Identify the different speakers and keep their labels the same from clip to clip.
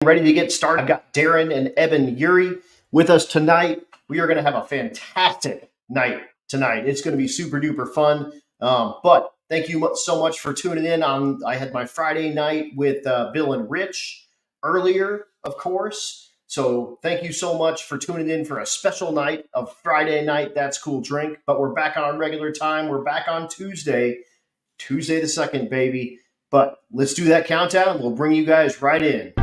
Speaker 1: Ready to get started. I've got Darrin and Ebben Urie with us tonight. We are going to have a fantastic night tonight. It's going to be super duper fun. But thank you so much for tuning in. I had my Friday night with Bill and Rich earlier, of course. So thank you so much for tuning in for a special night of Friday night. That's Cool Drink. But we're back on regular time. We're back on Tuesday the 2nd, baby. But let's do that countdown and we'll bring you guys right in.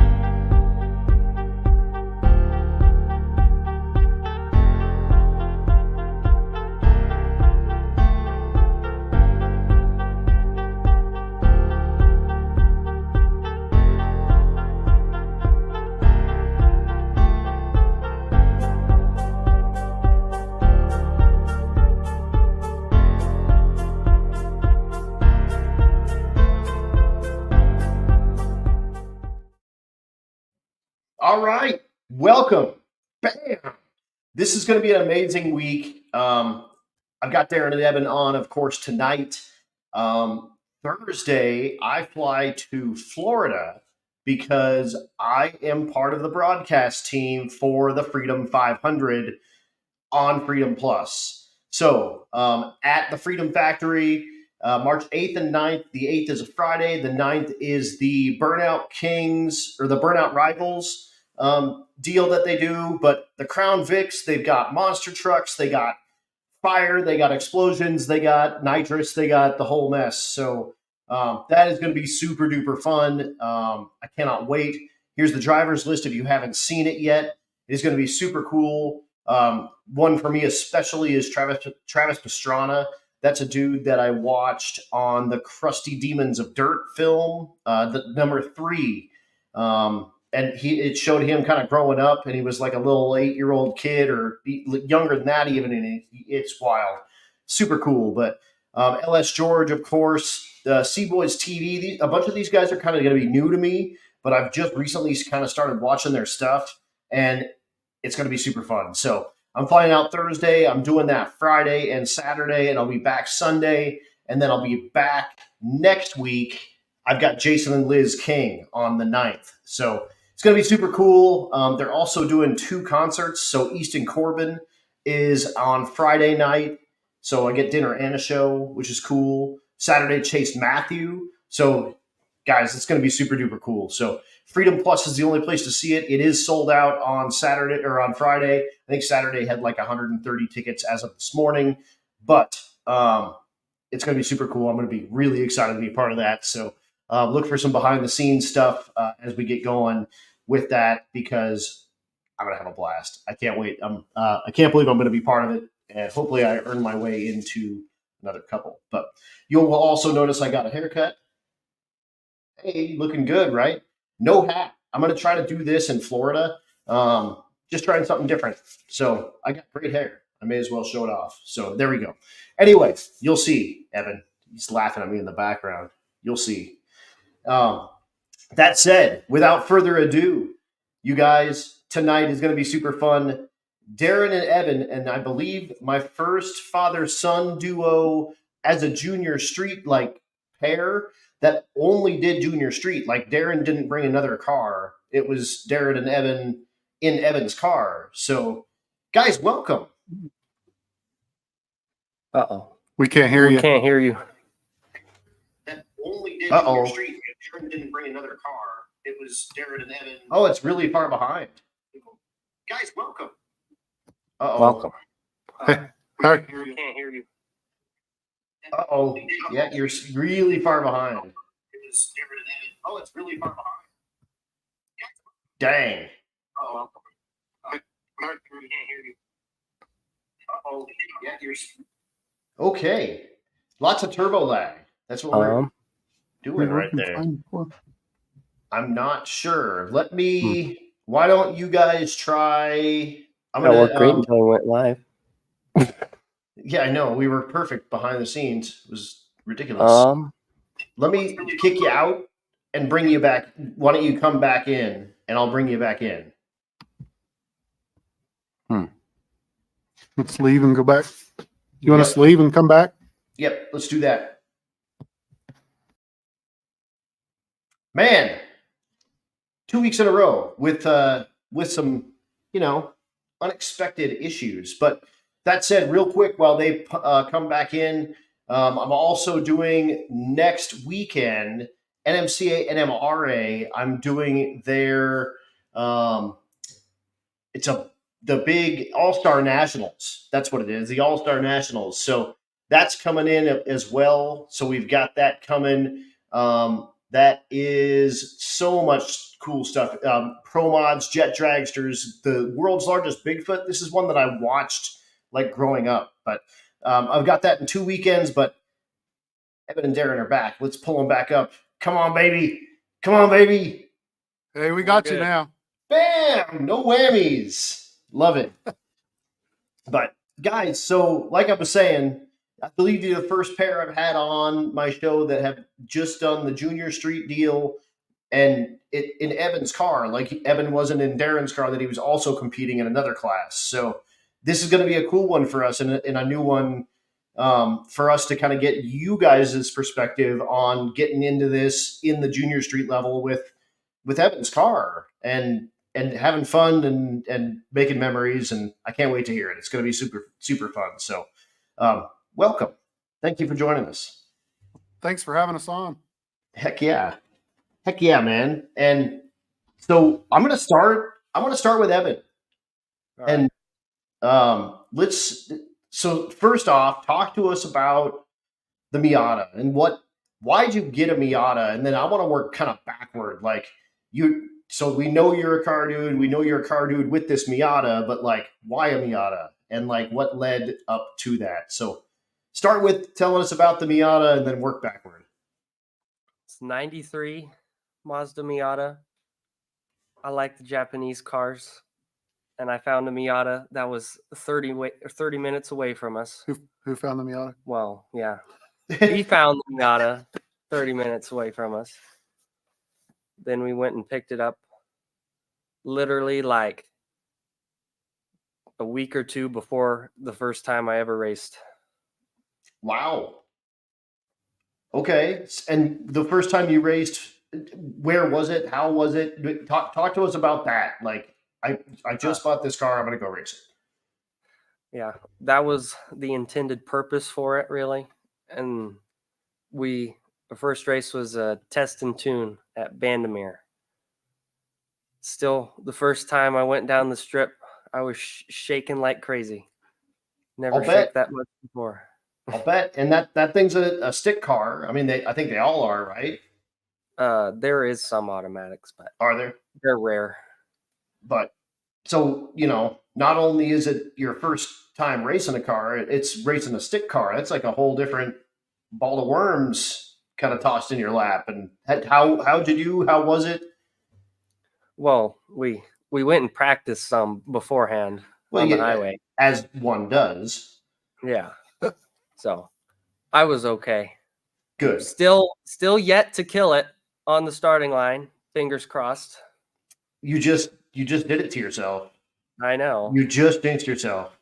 Speaker 1: All right, welcome. Bam. This is going to be an amazing week. I've got Darrin and Ebben on, of course, tonight. Thursday, I fly to Florida because I am part of the broadcast team for the Freedom 500 on Freedom Plus. So at the Freedom Factory, March 8th and 9th. The 8th is a Friday. The 9th is the Burnout Kings or the Burnout Rivals deal that they do. But the Crown Vics, they've got monster trucks, they got fire, they got explosions, they got nitrous, they got the whole mess. So that is going to be super duper fun. I cannot wait. Here's the driver's list if you haven't seen it yet. It's going to be super cool. One for me especially is Travis Pastrana. That's a dude that I watched on the Crusty Demons of Dirt film, the number 3. And it showed him kind of growing up, and he was like a little 8-year-old kid or younger than that even, and it's wild. Super cool. But LS George, of course, Seaboys TV, a bunch of these guys are kind of going to be new to me, but I've just recently kind of started watching their stuff, and it's going to be super fun. So I'm flying out Thursday. I'm doing that Friday and Saturday, and I'll be back Sunday, and then I'll be back next week. I've got Jason and Liz King on the 9th. So it's going to be super cool. They're also doing 2 concerts. So Easton Corbin is on Friday night. So I get dinner and a show, which is cool. Saturday, Chase Matthew. So guys, it's going to be super duper cool. So Freedom Plus is the only place to see it. It is sold out on Saturday or on Friday. I think Saturday had like 130 tickets as of this morning, but it's going to be super cool. I'm going to be really excited to be a part of that. So look for some behind the scenes stuff as we get going with that because I'm going to have a blast. I can't wait. I can't believe I'm going to be part of it, and hopefully I earn my way into another couple. But you'll also notice I got a haircut. Hey, looking good, right? No hat. I'm going to try to do this in Florida. Just trying something different. So I got great hair. I may as well show it off. So there we go. Anyway, you'll see, Ebben. He's laughing at me in the background. You'll see. That said, without further ado, you guys, tonight is going to be super fun. Darrin and Ebben, and I believe my first father-son duo as a junior street pair that only did junior street. Like Darrin didn't bring another car. It was Darrin and Ebben in Ebben's car. So guys, welcome.
Speaker 2: Uh-oh.
Speaker 3: We can't hear you.
Speaker 2: We can't hear you.
Speaker 1: That only did junior street. Darrin didn't bring another car. It was Darrin and Ebben. Oh, it's really far behind. Guys, welcome. Uh-oh.
Speaker 2: Welcome.
Speaker 3: Hey, hi.
Speaker 2: We can't hear you.
Speaker 1: Uh-oh. Yeah, you're really far behind. Oh, it's really far behind. Dang.
Speaker 2: Uh-oh.
Speaker 1: We can't hear you. Uh-oh. Yeah, you're... Okay. Lots of turbo lag. That's what we're doing right there. I'm not sure. Let me... Why don't you guys try... I'm gonna
Speaker 2: worked great until we went live.
Speaker 1: Yeah, I know. We were perfect behind the scenes. It was ridiculous. Let me kick you out and bring you back. Why don't you come back in, and I'll bring you back in.
Speaker 3: Let's leave and go back. You want us to leave and come back?
Speaker 1: Yep, let's do that. Man, 2 weeks in a row with some, unexpected issues. But that said, real quick, while they come back in, I'm also doing next weekend NMCA and MRA. I'm doing their it's the big All-Star Nationals. That's what it is, the All-Star Nationals. So that's coming in as well. So we've got that coming. That is so much cool stuff. Pro mods, jet dragsters, the world's largest Bigfoot. This is one that I watched like growing up, but I've got that in 2 weekends. But Ebben and Darrin are back. Let's pull them back up. Come on, baby. Come on, baby.
Speaker 3: Hey, we got you now.
Speaker 1: Bam! No whammies. Love it. But guys, so like I was saying, I believe you're the first pair I've had on my show that have just done the Junior Street deal, and in Ebben's car. Like Ebben wasn't in Darrin's car, that he was also competing in another class. So this is going to be a cool one for us, and a new one for us to kind of get you guys' perspective on getting into this in the Junior Street level with Ebben's car and having fun and making memories. And I can't wait to hear it. It's going to be super, super fun. So welcome. Thank you for joining us.
Speaker 3: Thanks for having us on.
Speaker 1: Heck yeah. Heck yeah, man. And so I'm going to start with Ebben.
Speaker 2: All
Speaker 1: And so first off, talk to us about the Miata and why'd you get a Miata? And then I want to work kind of backward. Like so we know you're a car dude. We know you're a car dude with this Miata, but like, why a Miata? And like, what led up to that? So start with telling us about the Miata and then work backward.
Speaker 2: It's 93 Mazda Miata. I like the Japanese cars, and I found a Miata that was 30 minutes away from us.
Speaker 3: Who found the Miata?
Speaker 2: Well, yeah. He found the Miata 30 minutes away from us. Then we went and picked it up literally like a week or two before the first time I ever raced.
Speaker 1: Wow. Okay. And the first time you raced, where was it? How was it? Talk to us about that. Like, I just bought this car. I'm going to go race it.
Speaker 2: Yeah, that was the intended purpose for it, really. And the first race was a test and tune at Bandamere. Still, the first time I went down the strip, I was shaking like crazy. Never shook that much before.
Speaker 1: I'll bet. And that thing's a stick car. I mean, I think they all are, right?
Speaker 2: There is some automatics, but
Speaker 1: are there?
Speaker 2: They're rare.
Speaker 1: But so, not only is it your first time racing a car, it's racing a stick car. That's like a whole different ball of worms kind of tossed in your lap. And how did you? How was it?
Speaker 2: Well, we went and practiced some beforehand on the highway,
Speaker 1: as one does.
Speaker 2: Yeah. So I was okay.
Speaker 1: Good.
Speaker 2: Still yet to kill it on the starting line. Fingers crossed.
Speaker 1: You just did it to yourself.
Speaker 2: I know.
Speaker 1: You just jinxed yourself.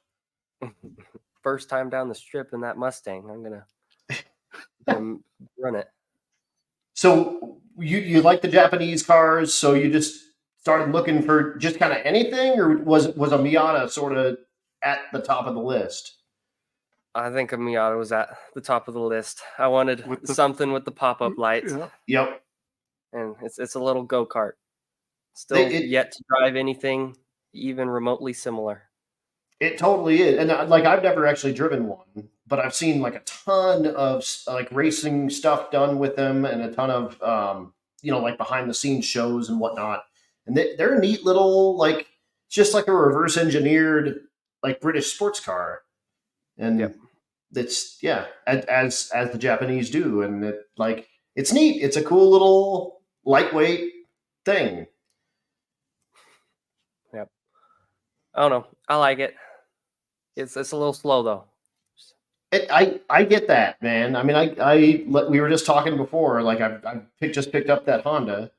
Speaker 2: First time down the strip in that Mustang. I'm gonna run it.
Speaker 1: So you like the Japanese cars, so you just started looking for just kind of anything, or was a Miata sort of at the top of the list?
Speaker 2: I think a Miata was at the top of the list. I wanted something with the pop-up lights.
Speaker 1: Yep.
Speaker 2: And it's a little go-kart. Still yet to drive anything even remotely similar.
Speaker 1: It totally is. And like, I've never actually driven one, but I've seen like a ton of like racing stuff done with them, and a ton of like behind the scenes shows and whatnot. And they're a neat little, like, just like a reverse engineered like British sports car. And it's as the Japanese do, and it's neat. It's a cool little lightweight thing.
Speaker 2: Yep. I don't know. I like it. It's a little slow though.
Speaker 1: I get that, man. I mean, we were just talking before. Like, I just picked up that Honda,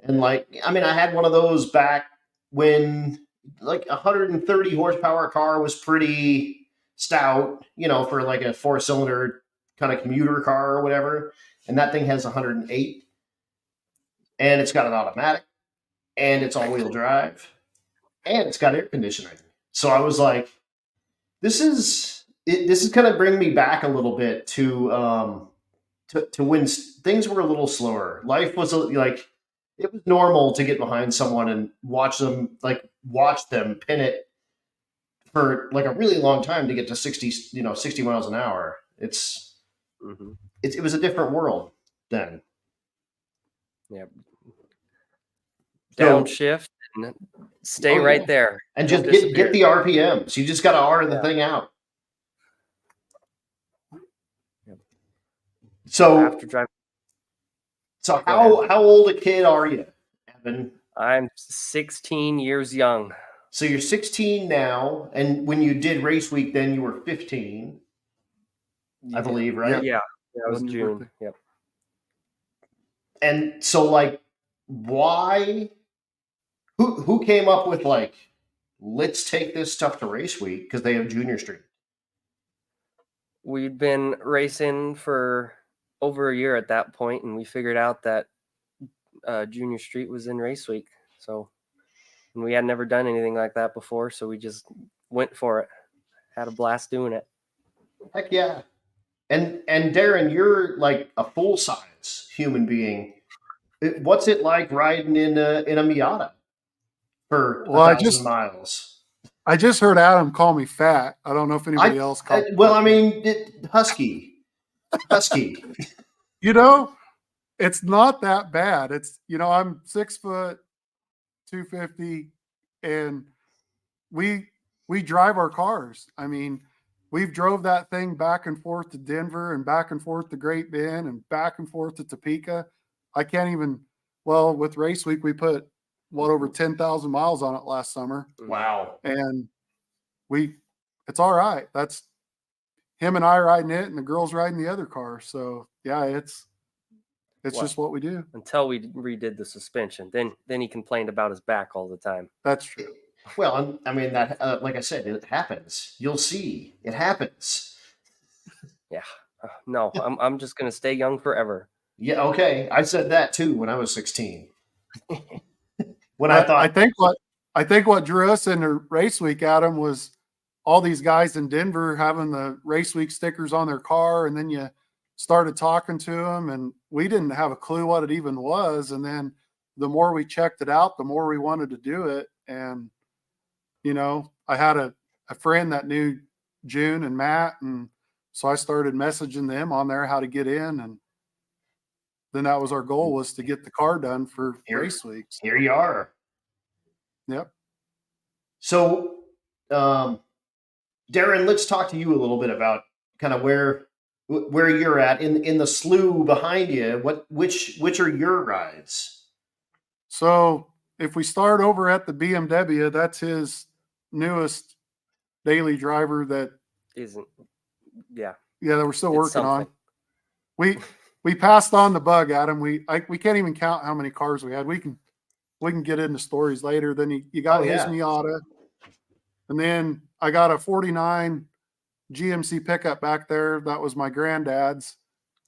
Speaker 1: and like, I mean, I had one of those back when like 130 horsepower car was pretty stout, for like a 4-cylinder kind of commuter car or whatever. And that thing has 108, and it's got an automatic. and it's all-wheel drive, and it's got air conditioning. So I was like, this is kind of bringing me back a little bit to when things were a little slower. Life was like, it was normal to get behind someone and watch them pin it for like a really long time to get to 60 miles an hour. It was a different world then.
Speaker 2: Yep.
Speaker 1: So-
Speaker 2: Downshift and stay right there.
Speaker 1: And
Speaker 2: Don't
Speaker 1: just get
Speaker 2: disappear.
Speaker 1: the RPMs. You just got to R the thing out.
Speaker 2: Yep.
Speaker 1: So
Speaker 2: After driving,
Speaker 1: So
Speaker 2: Go
Speaker 1: how old a kid are you, Evan?
Speaker 2: I'm 16 years young.
Speaker 1: So you're 16 now, and when you did race week, then you were 15, I believe, right?
Speaker 2: Yeah, that was
Speaker 3: Wasn't your
Speaker 2: June.
Speaker 3: birthday?
Speaker 2: Yep.
Speaker 1: And so, like, why? Who came up with like, let's take this stuff to race week because they have Junior Street?
Speaker 2: We'd been racing for over a year at that point, and we figured out that Junior Street was in race week. So, and we had never done anything like that before, so we just went for it. Had a blast doing it.
Speaker 1: Heck yeah! And Darrin, you're like a full size human being. What's it like riding in a Miata for 1,000 miles?
Speaker 3: I just heard Adam call me fat. I don't know if anybody else called.
Speaker 1: Husky.
Speaker 3: You know, it's not that bad. It's, I'm 6 foot, 250, and we drive our cars. I mean, we've drove that thing back and forth to Denver and back and forth to Great Bend and back and forth to Topeka. I can't even, with race week, we put over 10,000 miles on it last summer.
Speaker 1: Wow.
Speaker 3: And it's all right. That's him and I riding it and the girls riding the other car. So yeah, it's just what we do.
Speaker 2: Until we redid the suspension. Then he complained about his back all the time.
Speaker 3: That's true.
Speaker 1: Well, I mean, that, like I said, it happens. You'll see. It happens.
Speaker 2: Yeah. No, I'm just going to stay young forever.
Speaker 1: Yeah, okay. I said that too when I was 16.
Speaker 3: I think what drew us into race week, Adam, was all these guys in Denver having the race week stickers on their car, and then you started talking to them, and we didn't have a clue what it even was. And then the more we checked it out, the more we wanted to do it. And I had a friend that knew June and Matt, and so I started messaging them on there how to get in, and then that was our goal, was to get the car done for race weeks.
Speaker 1: Here you are.
Speaker 3: Yep.
Speaker 1: So, Darrin, let's talk to you a little bit about kind of where you're at in the slew behind you. Which are your rides?
Speaker 3: So if we start over at the BMW, that's his newest daily driver that
Speaker 2: isn't. Yeah.
Speaker 3: Yeah, that we're still working on. We passed on the bug, Adam. We can't even count how many cars we had. We can get into stories later. Then you got his Miata, and then I got a 49 GMC pickup back there. That was my granddad's,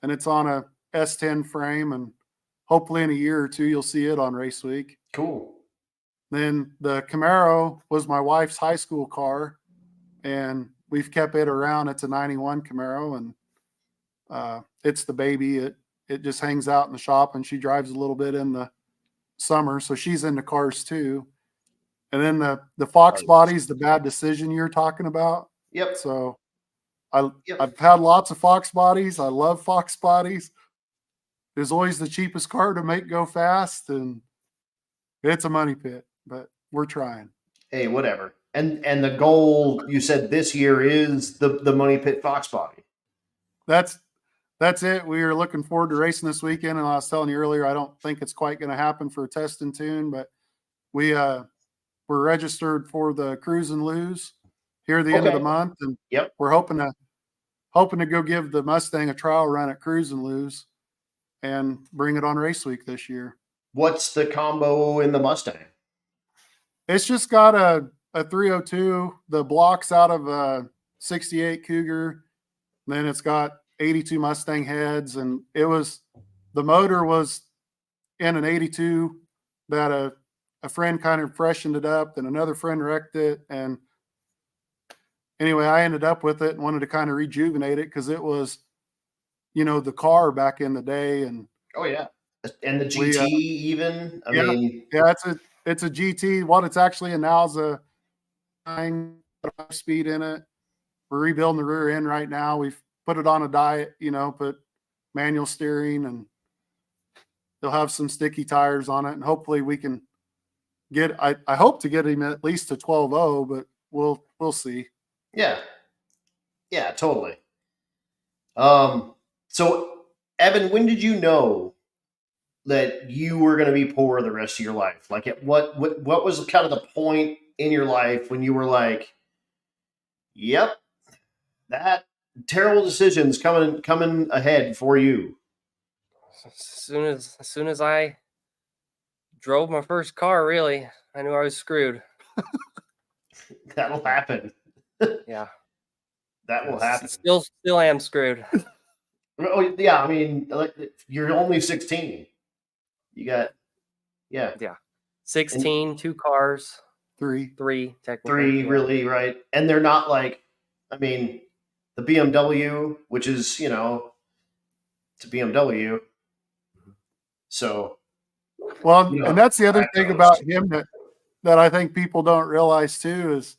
Speaker 3: and it's on a S10 frame, and hopefully in a year or two you'll see it on race week.
Speaker 1: Cool.
Speaker 3: Then the Camaro was my wife's high school car, and we've kept it around. It's a 91 Camaro, and it's the baby. It just hangs out in the shop, and she drives a little bit in the summer, so she's into cars too. And then the Fox body's the bad decision you're talking about.
Speaker 1: Yep.
Speaker 3: So I've had lots of Fox bodies. I love Fox bodies. It's always the cheapest car to make go fast, and it's a money pit, but we're trying.
Speaker 1: Hey, whatever. And the goal, you said this year, is the Money Pit Fox body.
Speaker 3: That's it. We are looking forward to racing this weekend. And I was telling you earlier, I don't think it's quite going to happen for a test and tune, but we're registered for the Cruise and Lose here at the end of the month, and we're hoping to go give the Mustang a trial run at Cruise and Lose and bring it on race week this year.
Speaker 1: What's the combo in the Mustang?
Speaker 3: It's just got a 302, the blocks out of a 68 Cougar. Then it's got 82 Mustang heads, and the motor was in an 82 that a a friend kind of freshened it up, then another friend wrecked it. And anyway, I ended up with it and wanted to kind of rejuvenate it because it was, the car back in the day. And
Speaker 1: Oh yeah, and the
Speaker 3: we,
Speaker 1: GT even. I
Speaker 3: yeah,
Speaker 1: mean,
Speaker 3: yeah, it's a GT. What it's actually now is a 9 speed in it. We're rebuilding the rear end right now. We've put it on a diet, put manual steering, and they'll have some sticky tires on it. And hopefully we can I hope to get him at least to 12.0, but we'll see.
Speaker 1: yeah, totally. So Ebben, when did you know that you were going to be poor the rest of your life? Like, what was kind of the point in your life when you were like, "Yep, that terrible decision's coming ahead for you"?
Speaker 2: As soon as I drove my first car, really, I knew I was screwed.
Speaker 1: That'll happen.
Speaker 2: Yeah,
Speaker 1: That will happen.
Speaker 2: Still am screwed.
Speaker 1: Oh yeah, I mean, like, you're only 16. You got, yeah,
Speaker 2: 16, 2 cars,
Speaker 3: 3.
Speaker 2: technically.
Speaker 1: 3 really, right? And they're not like, I mean, the BMW, which is, it's a BMW. So,
Speaker 3: Well, and that's the other thing about him that I think people don't realize too is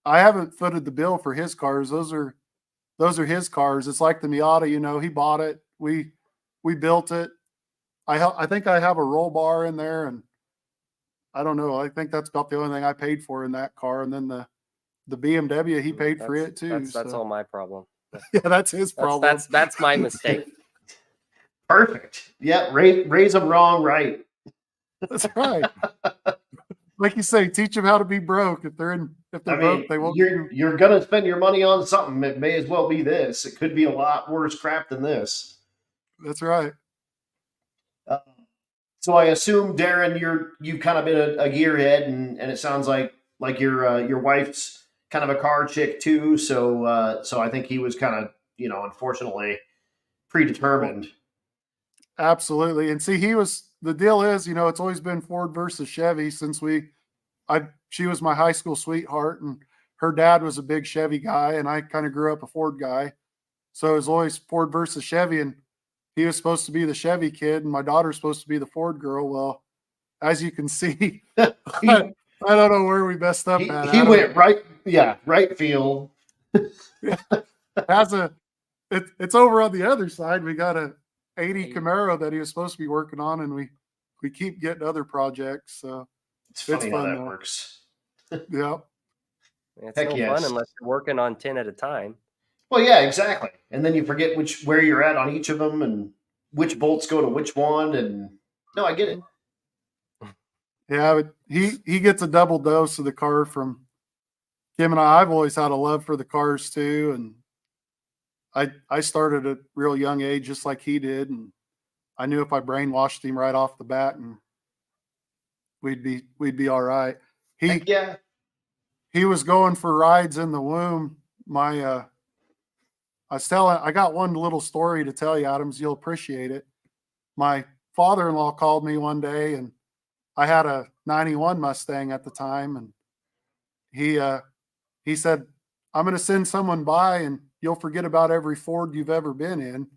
Speaker 3: I haven't footed the bill for his cars. Those are his cars. It's like the Miata, he bought it. We built it. I think I have a roll bar in there, and I don't know. I think that's about the only thing I paid for in that car. And then the BMW, he paid for it too.
Speaker 2: That's all my problem.
Speaker 3: Yeah, that's his problem.
Speaker 2: That's my mistake.
Speaker 1: Perfect. Yeah, raise them wrong, right?
Speaker 3: That's right. Like you say, teach them how to be broke. If they're broke, they won't.
Speaker 1: You're gonna spend your money on something. It may as well be this. It could be a lot worse crap than this.
Speaker 3: That's right.
Speaker 1: So I assume, Darrin, you've kind of been a gearhead, and it sounds like your wife's kind of a car chick too. So I think he was kind of, unfortunately predetermined.
Speaker 3: Absolutely. And see, the deal is, it's always been Ford versus Chevy since she was my high school sweetheart, and her dad was a big Chevy guy, and I kind of grew up a Ford guy. So it was always Ford versus Chevy, and he was supposed to be the Chevy kid, and my daughter's supposed to be the Ford girl. Well, as you can see, I don't know where we messed up at.
Speaker 1: He went right field.
Speaker 3: It's over on the other side. We got a 80 Camaro that he was supposed to be working on, and we keep getting other projects. So
Speaker 1: it's funny how that works.
Speaker 3: Yeah.
Speaker 2: It's no fun unless you're working on 10 at a time.
Speaker 1: Well, yeah, exactly. And then you forget where you're at on each of them and which bolts go to which one. And no, I get it.
Speaker 3: Yeah, but he gets a double dose of the car from Kim and I. I've always had a love for the cars too, and I started at a real young age, just like he did, and I knew if I brainwashed him right off the bat, and we'd be all right. He was going for rides in the womb. I got one little story to tell you, Adams. You'll appreciate it. My father-in-law called me one day, and I had a 91 Mustang at the time, and he said, "I'm going to send someone by, and you'll forget about every Ford you've ever been in."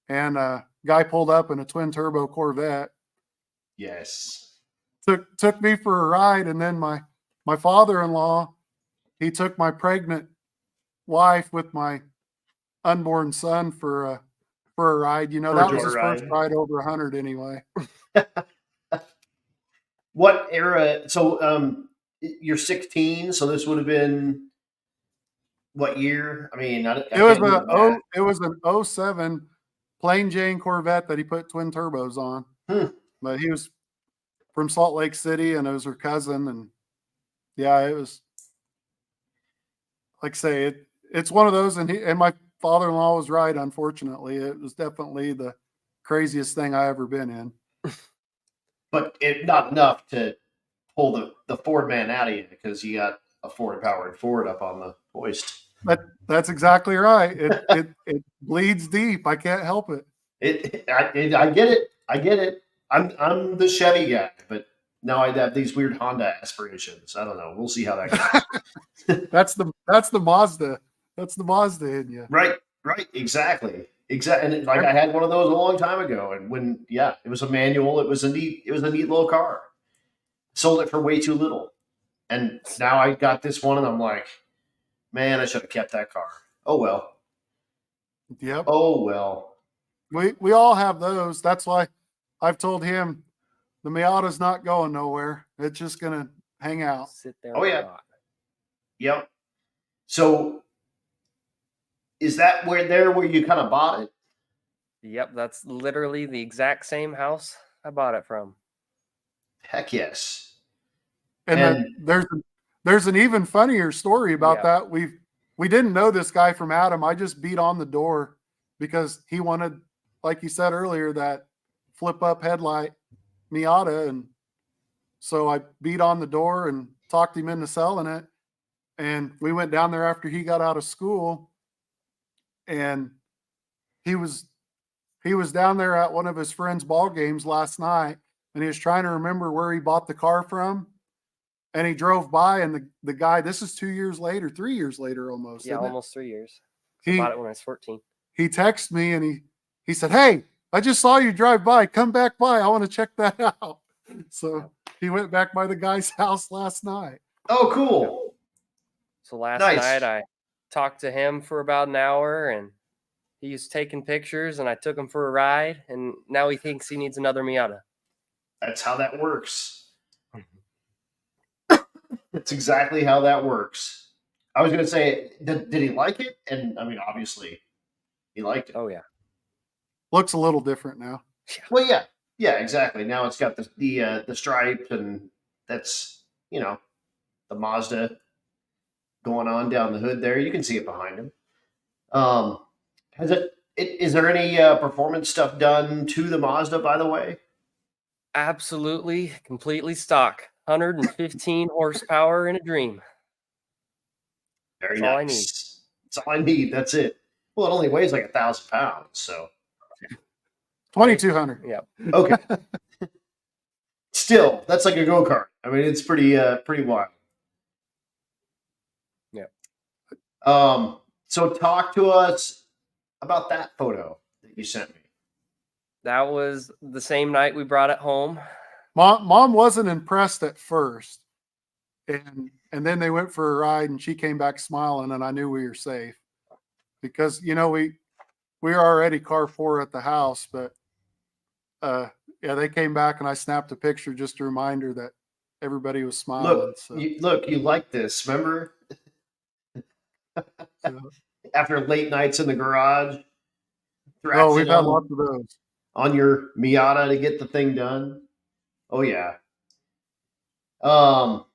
Speaker 3: And guy pulled up in a twin turbo Corvette.
Speaker 1: Yes.
Speaker 3: Took me for a ride, and then my father-in-law, he took my pregnant wife with my unborn son for a ride. That was his first ride over 100 anyway.
Speaker 1: What era? So you're 16, so this would have been what year? I mean,
Speaker 3: it was an 07 plain Jane Corvette that he put twin turbos on. But he was from Salt Lake City, and it was her cousin, and yeah, it was, like I say, it's one of those, and my father-in-law was right. Unfortunately, it was definitely the craziest thing I ever been in.
Speaker 1: But not enough to pull the Ford man out of you, because you got a Ford-powered Ford up on the hoist.
Speaker 3: That's exactly right. It bleeds deep. I can't help it.
Speaker 1: I get it. I get it. I'm the Chevy guy, but now I have these weird Honda aspirations. I don't know. We'll see how that goes.
Speaker 3: That's the Mazda. That's the Mazda in you.
Speaker 1: Right. Exactly. And like I had one of those a long time ago, and when it was a manual. It was a neat little car. Sold it for way too little, and now I got this one, and I'm like, man, I should have kept that car. Oh well.
Speaker 3: Yep.
Speaker 1: Oh well.
Speaker 3: We all have those. That's why I've told him the Miata's not going nowhere. It's just gonna hang out.
Speaker 2: Sit there.
Speaker 1: Oh,
Speaker 2: and
Speaker 1: yeah.
Speaker 2: rot.
Speaker 1: Yep. So, is that where you kind of bought it?
Speaker 2: Yep, that's literally the exact same house I bought it from.
Speaker 1: Heck yes.
Speaker 3: And there's an even funnier story about
Speaker 2: Yeah.
Speaker 3: that. We didn't know this guy from Adam. I just beat on the door because he wanted, like you said earlier, that flip up headlight Miata, and so I beat on the door and talked him into selling it. And we went down there after he got out of school, and he was down there at one of his friends' ball games last night, and he was trying to remember where he bought the car from. And he drove by, and the guy, this is 2 years later, 3 years later almost.
Speaker 2: Yeah,
Speaker 3: isn't it?
Speaker 2: almost 3 years.
Speaker 3: He-
Speaker 2: I bought it when I was 14.
Speaker 3: He texted me and he said, "Hey, I just saw you drive by. Come back by. I want to check that out." So he went back by the guy's house last night.
Speaker 1: Oh, cool.
Speaker 2: So last
Speaker 1: Nice.
Speaker 2: night I talked to him for about an hour, and he was taking pictures, and I took him for a ride, and now he thinks he needs another Miata.
Speaker 1: That's how that works. That's exactly how that works. I was going to say, did he like it? And I mean, obviously, he liked it.
Speaker 2: Oh yeah.
Speaker 3: Looks a little different now.
Speaker 1: Well, yeah, exactly. Now it's got the stripe, and that's the Mazda going on down the hood there. You can see it behind him. Is there any performance stuff done to the Mazda, by the way?
Speaker 2: Absolutely, completely stock. 115 horsepower in a dream.
Speaker 1: Very
Speaker 2: That's all I
Speaker 1: nice. That's all I need. That's it. Well, it only weighs like 1,000 pounds, so
Speaker 3: 2,200.
Speaker 2: Yeah.
Speaker 1: okay. Still, that's like a go-kart. I mean, it's pretty wild.
Speaker 2: Yeah.
Speaker 1: So talk to us about that photo that you sent me.
Speaker 2: That was the same night we brought it home.
Speaker 3: Mom wasn't impressed at first, and then they went for a ride, and she came back smiling, and I knew we were safe because we were already car 4 at the house, but they came back, and I snapped a picture just a reminder that everybody was smiling.
Speaker 1: You like this, remember? After late nights in the garage.
Speaker 3: Oh, we've had lots of those.
Speaker 1: On your Miata to get the thing done. Oh yeah. So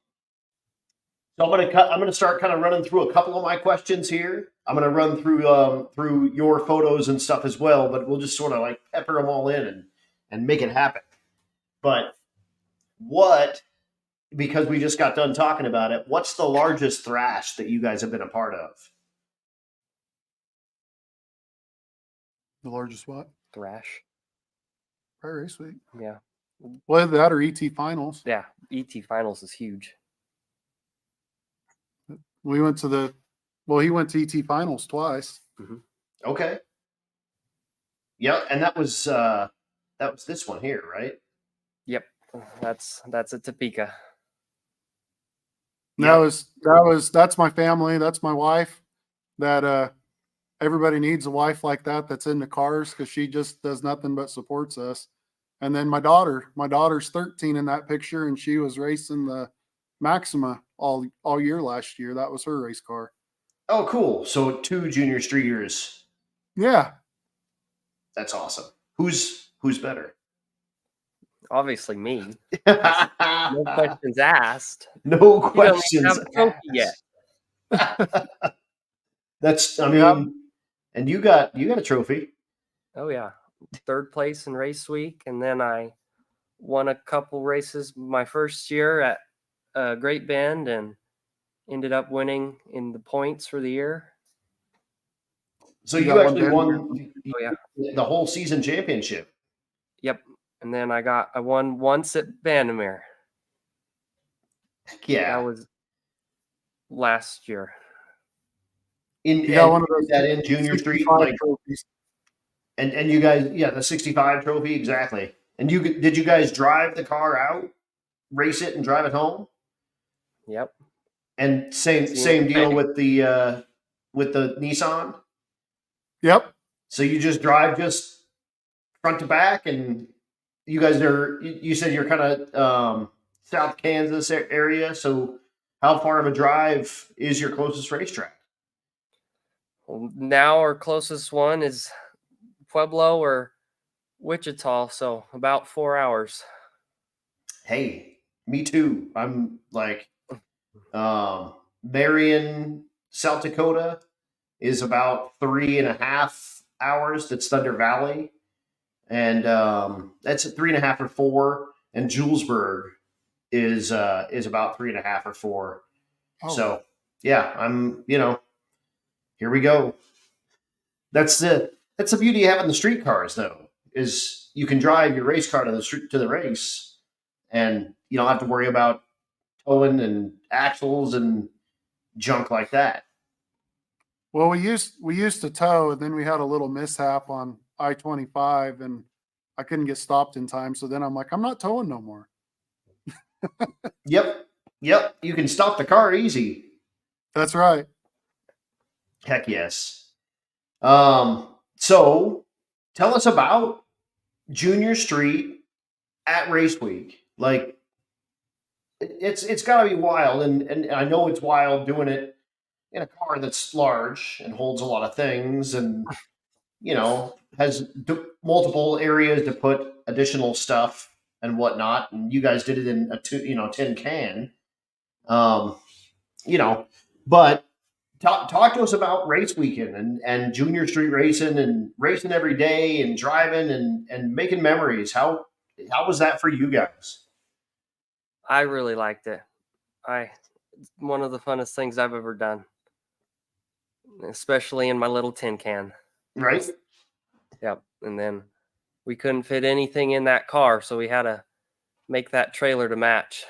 Speaker 1: I'm gonna start kind of running through a couple of my questions here. I'm gonna run through your photos and stuff as well, but we'll just sort of like pepper them all in and make it happen. But because we just got done talking about it, what's the largest thrash that you guys have been a part of?
Speaker 3: The largest what?
Speaker 2: Thrash.
Speaker 3: Probably race week.
Speaker 2: Yeah.
Speaker 3: Well, that or ET finals.
Speaker 2: Yeah. ET finals is huge.
Speaker 3: We went to he went to ET finals twice.
Speaker 2: Mm-hmm.
Speaker 1: Okay. Yeah, and that was this one here, right?
Speaker 2: Yep. That's a Topeka.
Speaker 3: That's my family. That's my wife. That everybody needs a wife like that that's into cars because she just does nothing but supports us. And then my daughter's 13 in that picture, and she was racing the Maxima all year last year. That was her race car.
Speaker 1: Oh, cool. So 2 junior streeters.
Speaker 3: Yeah.
Speaker 1: That's awesome. Who's better?
Speaker 2: Obviously me. No questions asked.
Speaker 1: No questions
Speaker 2: have a trophy yet.
Speaker 1: And you got a trophy.
Speaker 2: Oh yeah. 3rd place in race week, and then I won a couple races my first year at Great Bend and ended up winning in the points for the year.
Speaker 1: So you actually won the whole season championship.
Speaker 2: Yep. And then I won once at Vandermeer.
Speaker 1: Yeah.
Speaker 2: That was last year.
Speaker 3: You got one of those
Speaker 1: that in Junior Street,
Speaker 3: 65
Speaker 1: like,
Speaker 3: trophies.
Speaker 1: and you guys, yeah, the 65 trophy, exactly. And did you guys drive the car out, race it, and drive it home?
Speaker 2: Yep.
Speaker 1: And same
Speaker 2: See,
Speaker 1: deal with the Nissan.
Speaker 3: Yep.
Speaker 1: So you just drive just front to back, and you guys are. You said you're kind of South Kansas area. So how far of a drive is your closest racetrack?
Speaker 2: now our closest one is Pueblo or Wichita, so about 4 hours.
Speaker 1: Hey, me too. I'm like, Marion, South Dakota is about 3.5 hours. That's Thunder Valley, and that's 3.5 or 4. And Julesburg is about 3.5 or 4.
Speaker 3: Oh.
Speaker 1: So yeah, I'm here we go. That's the beauty of having the street cars, though, is you can drive your race car to the street to the race, and you don't have to worry about towing and axles and junk like that.
Speaker 3: Well, we used to tow, and then we had a little mishap on I-25, and I couldn't get stopped in time. So then I'm like, I'm not towing no more.
Speaker 1: Yep. You can stop the car easy.
Speaker 3: That's right.
Speaker 1: Heck yes. So tell us about Junior Street at Race Week. Like, it's got to be wild, and I know it's wild doing it in a car that's large and holds a lot of things, and has multiple areas to put additional stuff and whatnot. And you guys did it in a tin can. Um, but talk to us about race weekend and Junior Street racing and racing every day and driving and making memories. How was that for you guys?
Speaker 2: I really liked it. It's one of the funnest things I've ever done, especially in my little tin can.
Speaker 1: Right?
Speaker 2: Yep. And then we couldn't fit anything in that car, so we had to make that trailer to match.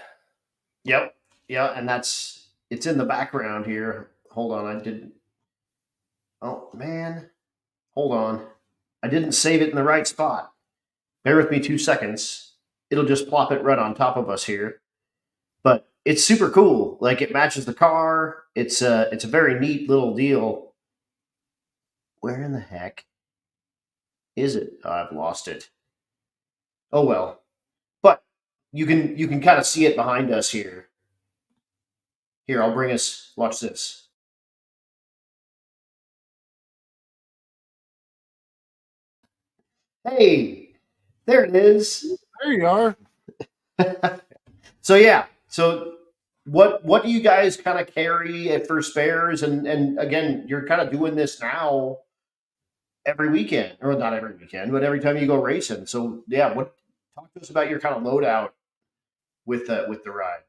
Speaker 1: Yep. Yeah, and it's in the background here. Hold on, oh man. Hold on. I didn't save it in the right spot. Bear with me 2 seconds. It'll just plop it right on top of us here. But it's super cool. Like, it matches the car. It's a very neat little deal. Where in the heck is it? Oh, I've lost it. Oh well. But you can kind of see it behind us here. Here, I'll bring us. Watch this. Hey, there it is.
Speaker 3: There you are.
Speaker 1: So yeah. So what do you guys kind of carry for spares? And again, you're kind of doing this now every weekend, or not every weekend, but every time you go racing. So yeah, talk to us about your kind of loadout with the ride.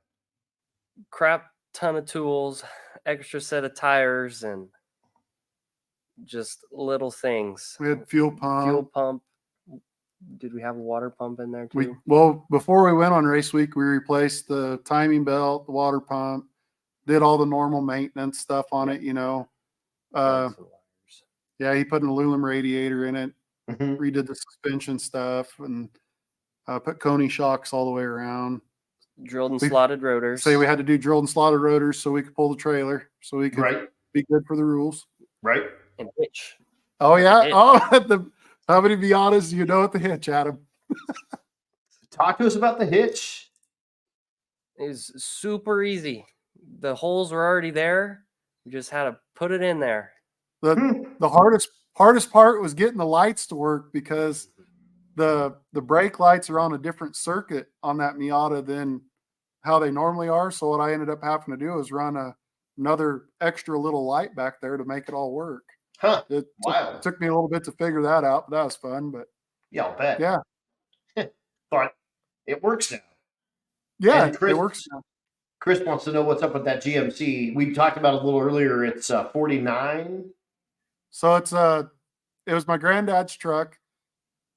Speaker 2: Crap ton of tools, extra set of tires, and just little things.
Speaker 3: We had fuel pump.
Speaker 2: Did we have a water pump in there too?
Speaker 3: Before we went on race week, we replaced the timing belt, the water pump, did all the normal maintenance stuff on it. Yeah, he put an aluminum radiator in it, redid the suspension stuff, and put Coney shocks all the way around.
Speaker 2: Drilled and slotted rotors.
Speaker 3: We had to do drilled and slotted rotors so we could pull the trailer, so we could be good for the rules.
Speaker 1: Right.
Speaker 2: And hitch.
Speaker 3: Oh yeah. How many Miatas do you know at the hitch, Adam?
Speaker 1: Talk to us about the hitch.
Speaker 2: It was super easy. The holes were already there. We just had to put it in there.
Speaker 3: The hardest part was getting the lights to work, because the brake lights are on a different circuit on that Miata than how they normally are. So what I ended up having to do is run another extra little light back there to make it all work.
Speaker 1: Huh.
Speaker 3: It took me a little bit to figure that out, but that was fun. But
Speaker 1: yeah, I'll bet.
Speaker 3: Yeah.
Speaker 1: But it works now.
Speaker 3: Yeah, it works now.
Speaker 1: Chris wants to know what's up with that GMC. We talked about it a little earlier. It's 49.
Speaker 3: So it was my granddad's truck.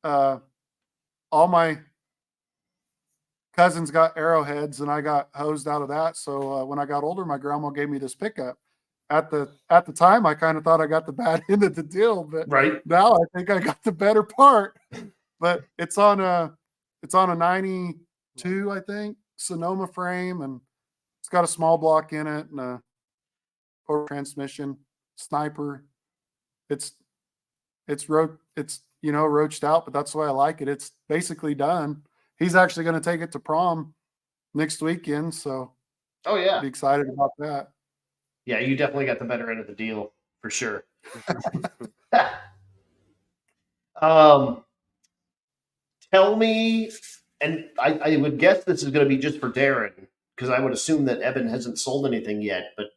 Speaker 3: All my cousins got arrowheads and I got hosed out of that. So when I got older, my grandma gave me this pickup. At the time, I kind of thought I got the bad end of the deal, but
Speaker 1: Right.
Speaker 3: now I think I got the better part. But it's on a 92, I think, Sonoma frame, and it's got a small block in it and a transmission, sniper. It's roached out, but that's the way I like it. It's basically done. He's actually going to take it to prom next weekend, so
Speaker 1: Oh yeah.
Speaker 3: be excited about that.
Speaker 1: Yeah, you definitely got the better end of the deal for sure. Tell me, and I would guess this is going to be just for Darrin, because I would assume that Ebben hasn't sold anything yet, but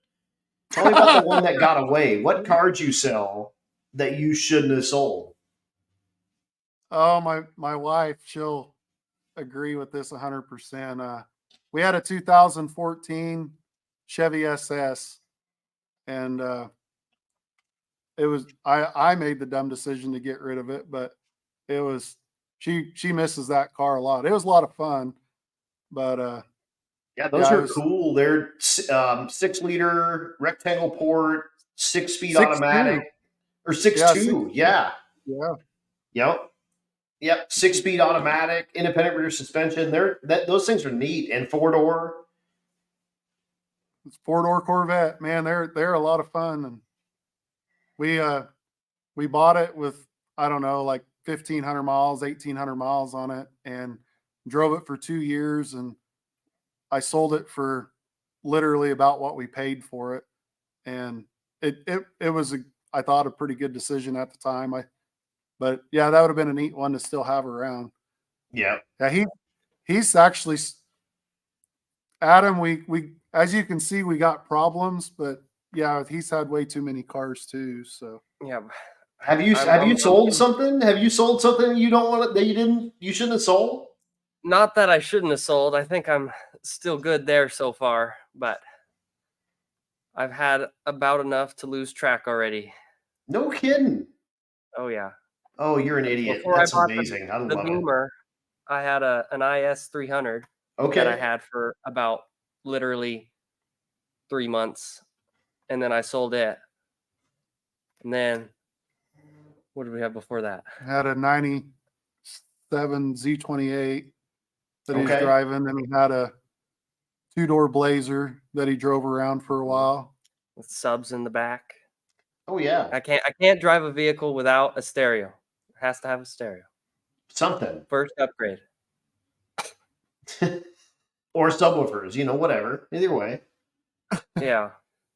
Speaker 1: tell me about the one that got away. What cars you sell that you shouldn't have sold?
Speaker 3: Oh, my wife, she'll agree with this 100%. We had a 2014 Chevy SS, and it was I made the dumb decision to get rid of it, but it was she misses that car a lot. It was a lot of fun, but
Speaker 1: Yeah, those
Speaker 3: it
Speaker 1: are
Speaker 3: was
Speaker 1: cool. They're 6-liter rectangle port, 6-speed
Speaker 3: 6.2.
Speaker 1: automatic, or six
Speaker 3: Yeah,
Speaker 1: two. Yeah.
Speaker 3: yeah.
Speaker 1: Yep. Yep. 6-speed automatic, independent rear suspension. Those things are neat, and 4-door.
Speaker 3: It's 4-door Corvette, man. They're a lot of fun, and we bought it with, I don't know, like 1,500 miles, 1,800 miles on it, and drove it for 2 years, and I sold it for literally about what we paid for it, and it was I thought a pretty good decision at the time. But yeah, that would have been a neat one to still have around.
Speaker 1: Yeah.
Speaker 3: Yeah, he's actually Adam. We as you can see, we got problems, but yeah, he's had way too many cars too. So
Speaker 2: Yeah.
Speaker 1: Have you sold something? Have you sold something you don't want that you shouldn't have sold?
Speaker 2: Not that I shouldn't have sold. I think I'm still good there so far, but I've had about enough to lose track already.
Speaker 1: No kidding.
Speaker 2: Oh yeah.
Speaker 1: Oh, you're an idiot.
Speaker 2: Before
Speaker 1: That's
Speaker 2: I bought
Speaker 1: amazing. I
Speaker 2: the
Speaker 1: love it.
Speaker 2: Beamer, I had an IS 300 that I
Speaker 1: Okay.
Speaker 2: had for about literally 3 months, and then I sold it. And then what did we have before that?
Speaker 3: I had a 97 Z28 that he's
Speaker 1: Okay.
Speaker 3: driving, and he had a 2-door Blazer that he drove around for a while.
Speaker 2: With subs in the back.
Speaker 1: Oh yeah.
Speaker 2: I can't drive a vehicle without a stereo. It has to have a stereo.
Speaker 1: Something.
Speaker 2: First upgrade.
Speaker 1: Or subwoofers, whatever. Either way.
Speaker 2: Yeah.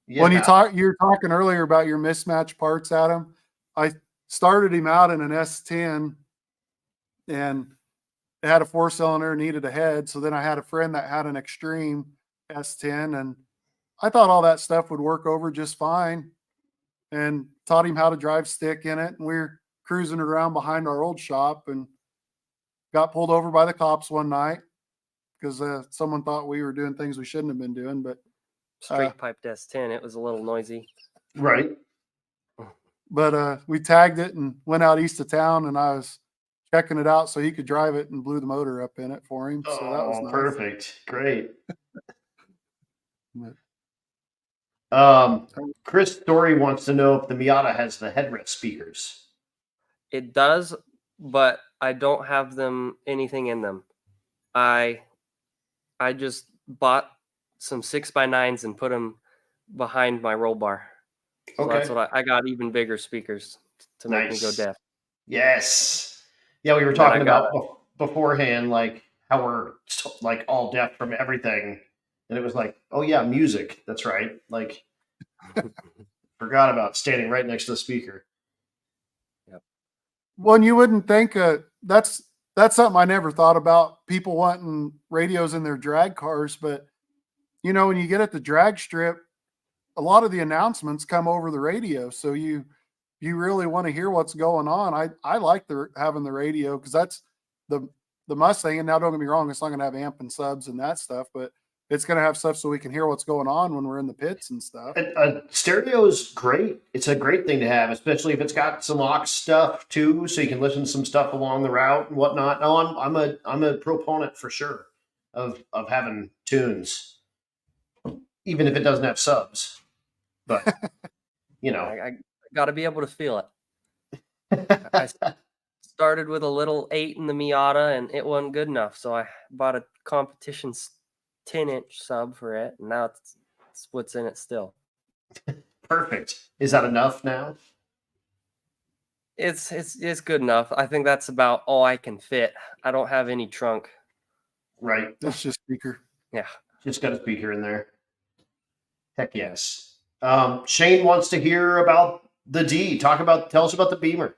Speaker 3: Yeah. When you were talking earlier about your mismatched parts, Adam, I started him out in an S10, and it had a 4-cylinder, needed a head. So then I had a friend that had an Extreme S10, and I thought all that stuff would work over just fine, and taught him how to drive stick in it. And we were cruising around behind our old shop and got pulled over by the cops one night because someone thought we were doing things we shouldn't have been doing. But
Speaker 2: straight piped S10, it was a little noisy.
Speaker 1: Right.
Speaker 3: But we tagged it and went out east of town, and I was checking it out so he could drive it, and blew the motor up in it for him. So that was nice.
Speaker 1: Perfect. Great.
Speaker 3: But,
Speaker 1: Chris Story wants to know if the Miata has the headrest speakers.
Speaker 2: It does, but I don't have anything in them. I just bought some 6x9s and put them behind my roll bar. So
Speaker 1: Okay.
Speaker 2: that's what I got, even bigger speakers to make me go deaf.
Speaker 1: Yes. Yeah, we were talking about beforehand, like how we're like all deaf from everything. And it was like, oh yeah, music. That's right. Like, forgot about standing right next to the speaker.
Speaker 2: Yep.
Speaker 3: Well, and you wouldn't think that's something I never thought about, people wanting radios in their drag cars. But, when you get at the drag strip, a lot of the announcements come over the radio. So you really want to hear what's going on. I like having the radio, because that's the Mustang. And now don't get me wrong, it's not going to have amp and subs and that stuff, but it's going to have stuff so we can hear what's going on when we're in the pits and stuff.
Speaker 1: A stereo is great. It's a great thing to have, especially if it's got some aux stuff too, so you can listen to some stuff along the route and whatnot. No, I'm a proponent for sure. of having tunes, even if it doesn't have subs. But
Speaker 2: I got to be able to feel it. I started with a little 8 in the Miata, and it wasn't good enough, so I bought a competition 10-inch sub for it, and now it's what's in it still.
Speaker 1: Perfect. Is that enough now?
Speaker 2: It's good enough. I think that's about all I can fit. I don't have any trunk.
Speaker 1: Right.
Speaker 3: It's just speaker.
Speaker 2: Yeah.
Speaker 1: Just got a speaker in there. Heck yes. Shane wants to hear about the D. Tell us about the Beamer.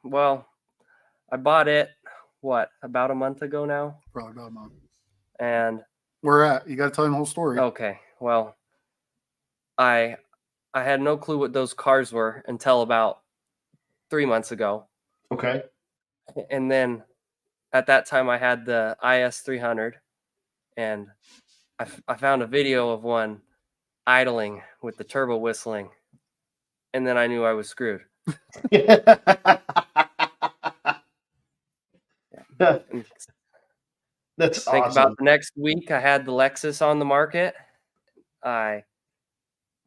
Speaker 2: Well, I bought it, about a month ago now?
Speaker 3: Probably about a month.
Speaker 2: And
Speaker 3: where at? You got to tell him the whole story.
Speaker 2: Okay. Well, I had no clue what those cars were until about 3 months ago.
Speaker 1: Okay.
Speaker 2: And then at that time I had the IS 300, and I found a video of one idling with the turbo whistling, and then I knew I was screwed.
Speaker 1: That's
Speaker 2: Think
Speaker 1: awesome.
Speaker 2: about the next week, I had the Lexus on the market. I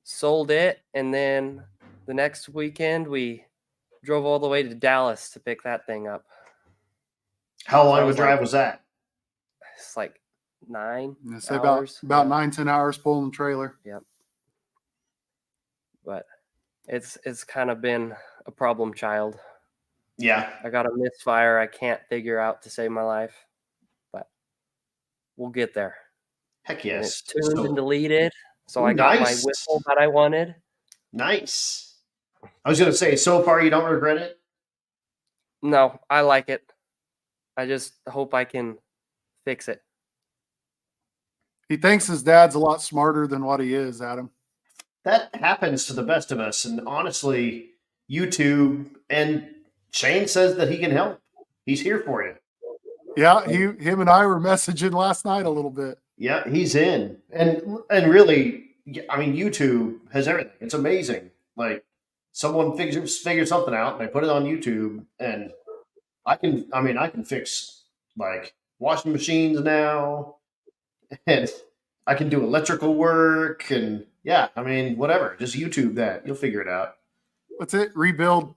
Speaker 2: sold it, and then the next weekend we drove all the way to Dallas to pick that thing up.
Speaker 1: How long of a drive was that?
Speaker 2: It's like 9
Speaker 3: Say
Speaker 2: hours.
Speaker 3: About 9-10 hours pulling the trailer.
Speaker 2: Yep. But it's kind of been a problem child.
Speaker 1: Yeah.
Speaker 2: I got a misfire I can't figure out to save my life, but we'll get there.
Speaker 1: Heck yes.
Speaker 2: And it's tuned and deleted, so I got my whistle that I wanted.
Speaker 1: Nice. I was going to say, so far you don't regret it?
Speaker 2: No, I like it. I just hope I can fix it.
Speaker 3: He thinks his dad's a lot smarter than what he is, Adam.
Speaker 1: That happens to the best of us. And honestly, YouTube and Shane says that he can help. He's here for you.
Speaker 3: Yeah, him and I were messaging last night a little bit.
Speaker 1: Yeah, he's in. And really, I mean, YouTube has everything. It's amazing. Like, someone figures something out and they put it on YouTube, and I can fix like washing machines now, and I can do electrical work, and yeah, I mean, whatever. Just YouTube that. You'll figure it out.
Speaker 3: What's it? Rebuild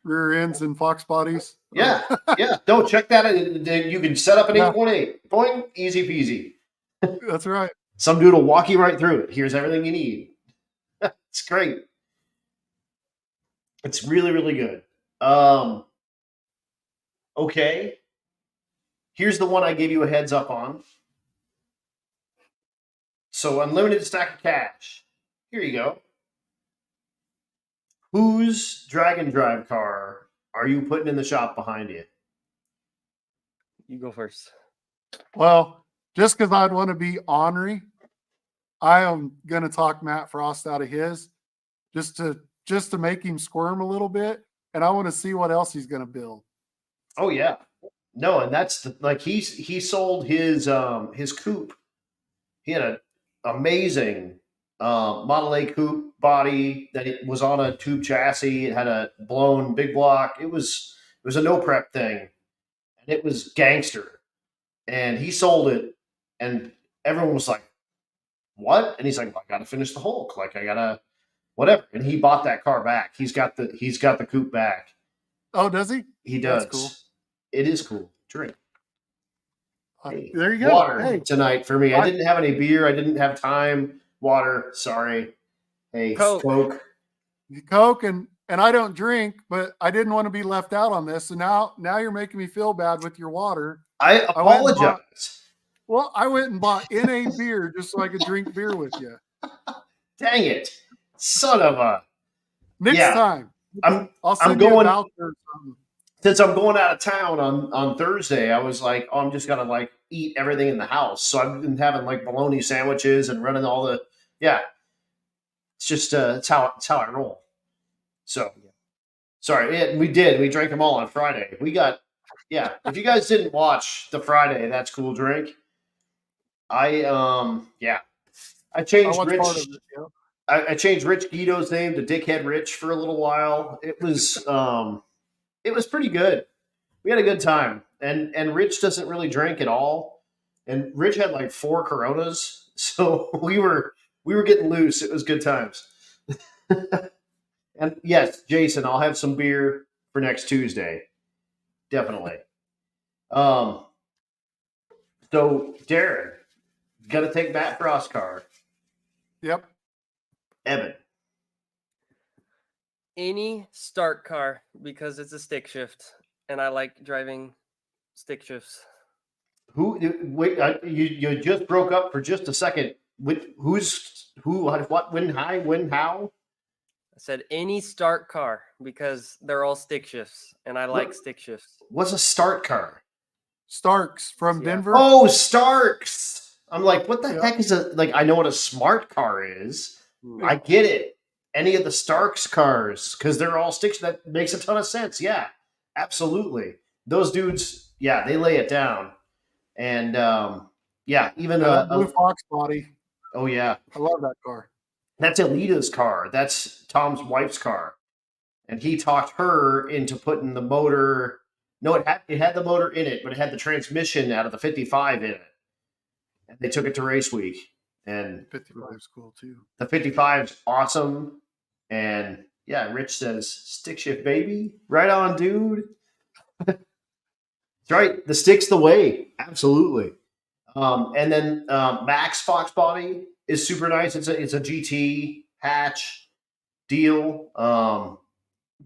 Speaker 3: rear ends and fox bodies?
Speaker 1: Yeah, yeah. Don't check that. You can set up an 8.8. Boing, easy peasy.
Speaker 3: That's right.
Speaker 1: Some dude will walk you right through it. Here's everything you need. It's great. It's really, really good. Okay. Here's the one I gave you a heads up on. So, unlimited stack of cash. Here you go. Whose drag and drive car are you putting in the shop behind you?
Speaker 2: You go first.
Speaker 3: Well, just because I'd want to be ornery, I am going to talk Matt Frost out of his just to make him squirm a little bit, and I want to see what else he's going to build.
Speaker 1: Oh yeah, no, and that's he sold his coupe. He had an amazing Model A coupe body that it was on a tube chassis. It had a blown big block. It was a no prep thing, and it was gangster. And he sold it, and everyone was like, "What?" And he's like, "I got to finish the Hulk. Like I gotta whatever." And he bought that car back. He's got the coupe back.
Speaker 3: Oh, does he?
Speaker 1: He does.
Speaker 3: That's cool.
Speaker 1: It is cool. Drink.
Speaker 3: Hey, there you go.
Speaker 1: Water tonight for me. I didn't have any beer. I didn't have time. Water. Sorry. Hey, Coke.
Speaker 3: Coke, and I don't drink, but I didn't want to be left out on this. So now you're making me feel bad with your water.
Speaker 1: I apologize.
Speaker 3: I went and bought NA beer just so I could drink beer with you.
Speaker 1: Dang it. Son of a.
Speaker 3: Next time. I'll send
Speaker 1: you
Speaker 3: a voucher or something.
Speaker 1: Since I'm going out of town on Thursday, I was like, I'm just going to eat everything in the house. So I've been having bologna sandwiches and running all the, it's just, it's how I roll. So, sorry. We drank them all on Friday. We got, if you guys didn't watch the Friday That's Cool drink, I changed Rich. I changed Rich Guido's name to Dickhead Rich for a little while. It was pretty good. We had a good time. and Rich doesn't really drink at all, and Rich had like 4 Coronas, so we were getting loose. It was good times. And yes, Jason, I'll have some beer for next Tuesday, definitely. So Darrin, got to take Matt Frost's car.
Speaker 3: Yep.
Speaker 1: Ebben.
Speaker 2: Any start car because it's a stick shift, and I like driving stick shifts.
Speaker 1: Who? Wait, you just broke up for just a second. Who's who? What? When? How?
Speaker 2: I said any start car because they're all stick shifts, and I like stick shifts.
Speaker 1: What's a start car?
Speaker 3: Starks from
Speaker 2: Yeah.
Speaker 3: Denver.
Speaker 1: Oh, Starks. I'm like, what the
Speaker 3: Yep.
Speaker 1: heck is a like? I know what a smart car is.
Speaker 2: Hmm.
Speaker 1: I get it. Any of the Starks cars because they're all sticks. That makes a ton of sense. Yeah, absolutely. Those dudes, yeah, they lay it down. And yeah, even
Speaker 3: that blue fox body.
Speaker 1: oh yeah,
Speaker 3: I love that car.
Speaker 1: that's Alita's car. That's Tom's wife's car, and he talked her into putting the motor. No, it had the motor in it, but it had the transmission out of the 55 in it. And they took it to race week, and
Speaker 3: 55 is cool too.
Speaker 1: the 55's awesome. And yeah, Rich says stick shift, baby. Right on, dude. That's right. The stick's the way. Absolutely. And then Max Fox body is super nice. It's a GT hatch deal.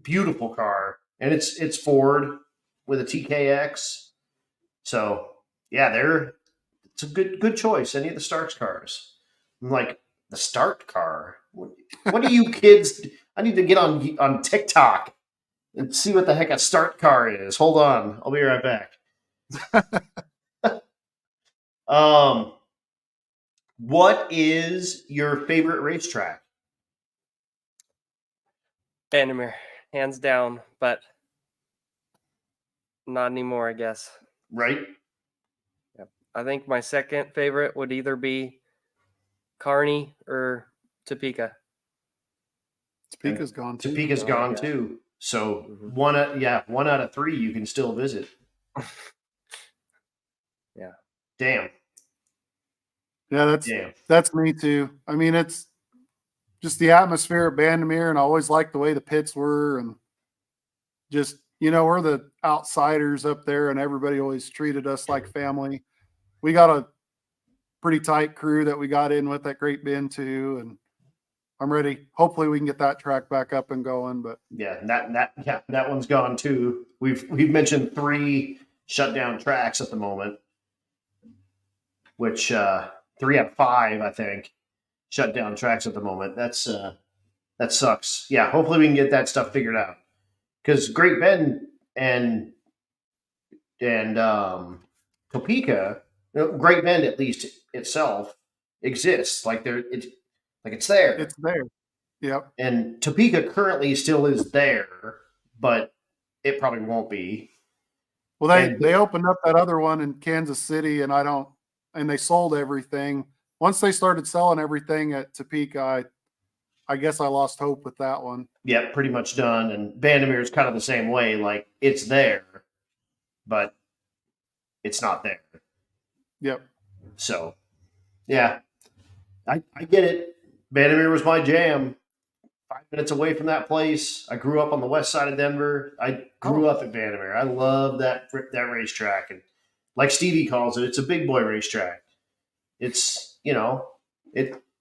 Speaker 1: Beautiful car, and it's Ford with a TKX. So yeah, it's a good choice. Any of the Starks cars. I'm like the Start car. What do you kids? I need to get on TikTok and see what the heck a Start car is. Hold on, I'll be right back. What is your favorite racetrack?
Speaker 2: Vandermeer, hands down, but not anymore, I guess.
Speaker 1: Right?
Speaker 2: Yep. I think my second favorite would either be Kearney or Topeka.
Speaker 3: Topeka's gone too.
Speaker 1: Topeka's
Speaker 2: Oh,
Speaker 1: gone
Speaker 2: yeah.
Speaker 1: too. So
Speaker 2: Mhm.
Speaker 1: one out of 3 you can still visit.
Speaker 2: Yeah.
Speaker 1: Damn.
Speaker 3: Yeah, that's me too. I mean, it's just the atmosphere at Bandamere, and I always liked the way the pits were, and just we're the outsiders up there, and everybody always treated us like family. We got a pretty tight crew that we got in with at Great Bend too, and I'm ready. Hopefully, we can get that track back up and going. But
Speaker 1: Yeah, that one's gone too. We've mentioned 3 shutdown tracks at the moment, which 3 out of 5 I think shut down tracks at the moment. That sucks. Yeah, hopefully we can get that stuff figured out because Great Bend and Topeka, Great Bend at least itself exists. Like it's there.
Speaker 3: it's there. Yep.
Speaker 1: And Topeka currently still is there, but it probably won't be.
Speaker 3: Well, they opened up that other one in Kansas City, and they sold everything. Once they started selling everything at Topeka, I guess I lost hope with that one.
Speaker 1: Yeah, pretty much done. And Bandamere is kind of the same way. Like it's there, but it's not there.
Speaker 3: Yep.
Speaker 1: So, yeah, I get it. Bandamere was my jam. 5 minutes away from that place. I grew up on the west side of Denver. I grew up at Bandamere. I love that racetrack, and like Stevie calls it, it's a big boy racetrack. It's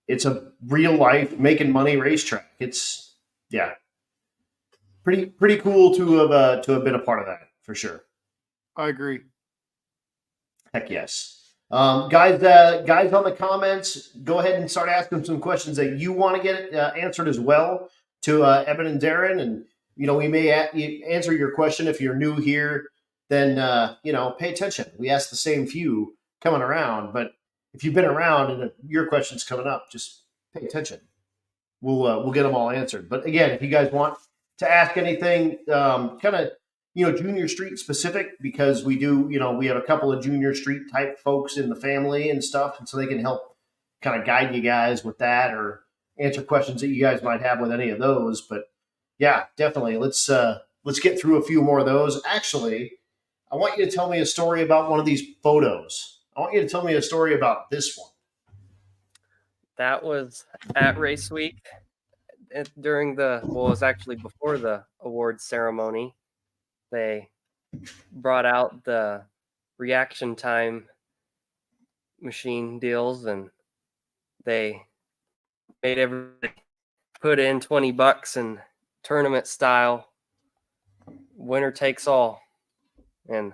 Speaker 1: it's a real life making money racetrack. It's pretty cool to have been a part of that for sure.
Speaker 3: I agree.
Speaker 1: Heck yes. Guys on the comments, go ahead and start asking some questions that you want to get answered as well to Ebben and Darrin. And, we may answer your question. If you're new here, then, pay attention. We ask the same few coming around. But if you've been around and your question's coming up, just pay attention. We'll get them all answered. But again, if you guys want to ask anything, kind of, junior street specific, because we do, we have a couple of junior street type folks in the family and stuff. And so they can help kind of guide you guys with that or answer questions that you guys might have with any of those. But yeah, definitely. Let's get through a few more of those. Actually, I want you to tell me a story about one of these photos. I want you to tell me a story about this one.
Speaker 2: That was at race week during it was actually before the awards ceremony. They brought out the reaction time machine deals, and they made everybody put in $20 and tournament style, winner takes all. And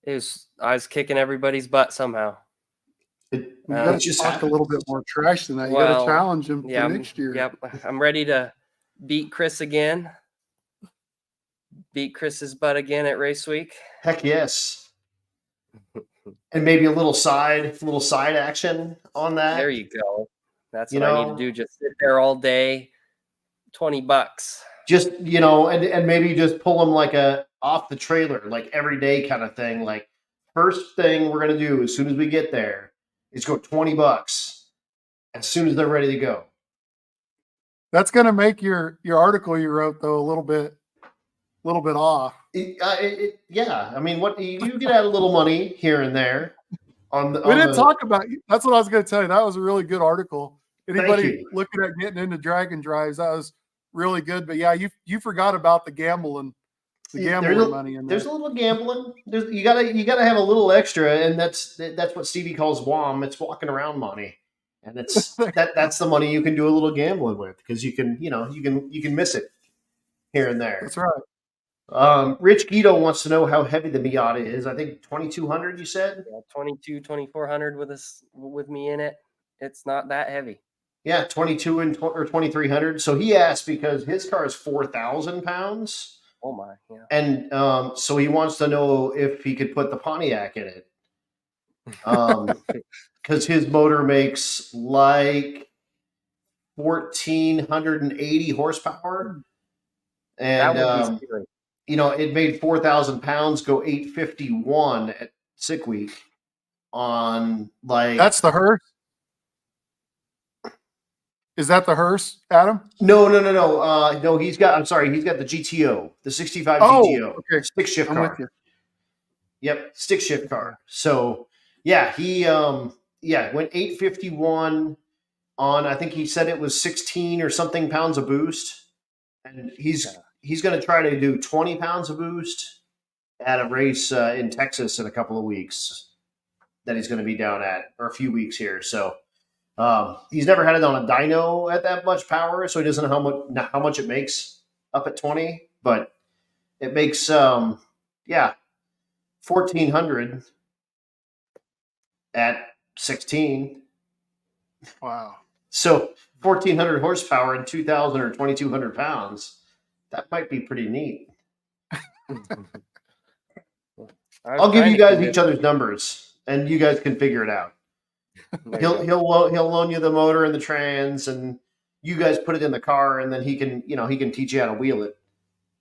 Speaker 2: I was kicking everybody's butt somehow.
Speaker 3: You got to talk a little bit more trash than that. You got to challenge him for next year.
Speaker 2: Yep, I'm ready to beat Chris again. Beat Chris's butt again at race week.
Speaker 1: Heck yes. And maybe a little side action on that.
Speaker 2: There you go. That's what I need to do. Just sit there all day. $20.
Speaker 1: Just, and maybe just pull them like off the trailer, like every day kind of thing. Like, first thing we're going to do as soon as we get there is go $20 as soon as they're ready to go.
Speaker 3: That's going to make your article you wrote, though, a little bit off.
Speaker 1: Yeah. I mean, what you can add a little money here and there.
Speaker 3: We didn't talk about. That's what I was going to tell you. That was a really good article. Anybody looking at getting into dragon drives, that was really good. But yeah, you forgot about the gambling money in there.
Speaker 1: There's a little gambling. You gotta have a little extra, and that's what Stevie calls WOM. It's walking around money, and it's that's the money you can do a little gambling with, because you can miss it here and there.
Speaker 3: That's right.
Speaker 1: Rich Guido wants to know how heavy the Miata is. I think 2,200. You said
Speaker 2: 2,400 with me in it. It's not that heavy.
Speaker 1: Yeah, 22 or 2,300. So he asked because his car is 4,000 pounds.
Speaker 2: Oh my! Yeah.
Speaker 1: And so he wants to know if he could put the Pontiac in it, because his motor makes like 1,480 horsepower, and
Speaker 2: that would be scary.
Speaker 1: It made 4,000 pounds go 851 at sick week on like.
Speaker 3: That's the hearse. Is that the hearse, Adam?
Speaker 1: No. No, he's got the GTO, the 65 GTO.
Speaker 3: Okay.
Speaker 1: Stick shift car.
Speaker 3: I'm with you.
Speaker 1: Yep, stick shift car. So yeah, he went 851 on, I think he said it was 16 or something pounds of boost. And he's going to try to do 20 pounds of boost at a race in Texas in a couple of weeks that he's going to be down at, or a few weeks here. So he's never had it on a dyno at that much power, so he doesn't know how much it makes up at 20, but it makes 1,400 at 16.
Speaker 3: Wow.
Speaker 1: So 1,400 horsepower and 2,000 or 2,200 pounds. That might be pretty neat. I'll give you guys each other's numbers, and you guys can figure it out. He'll loan you the motor and the trans, and you guys put it in the car, and then he can teach you how to wheel it.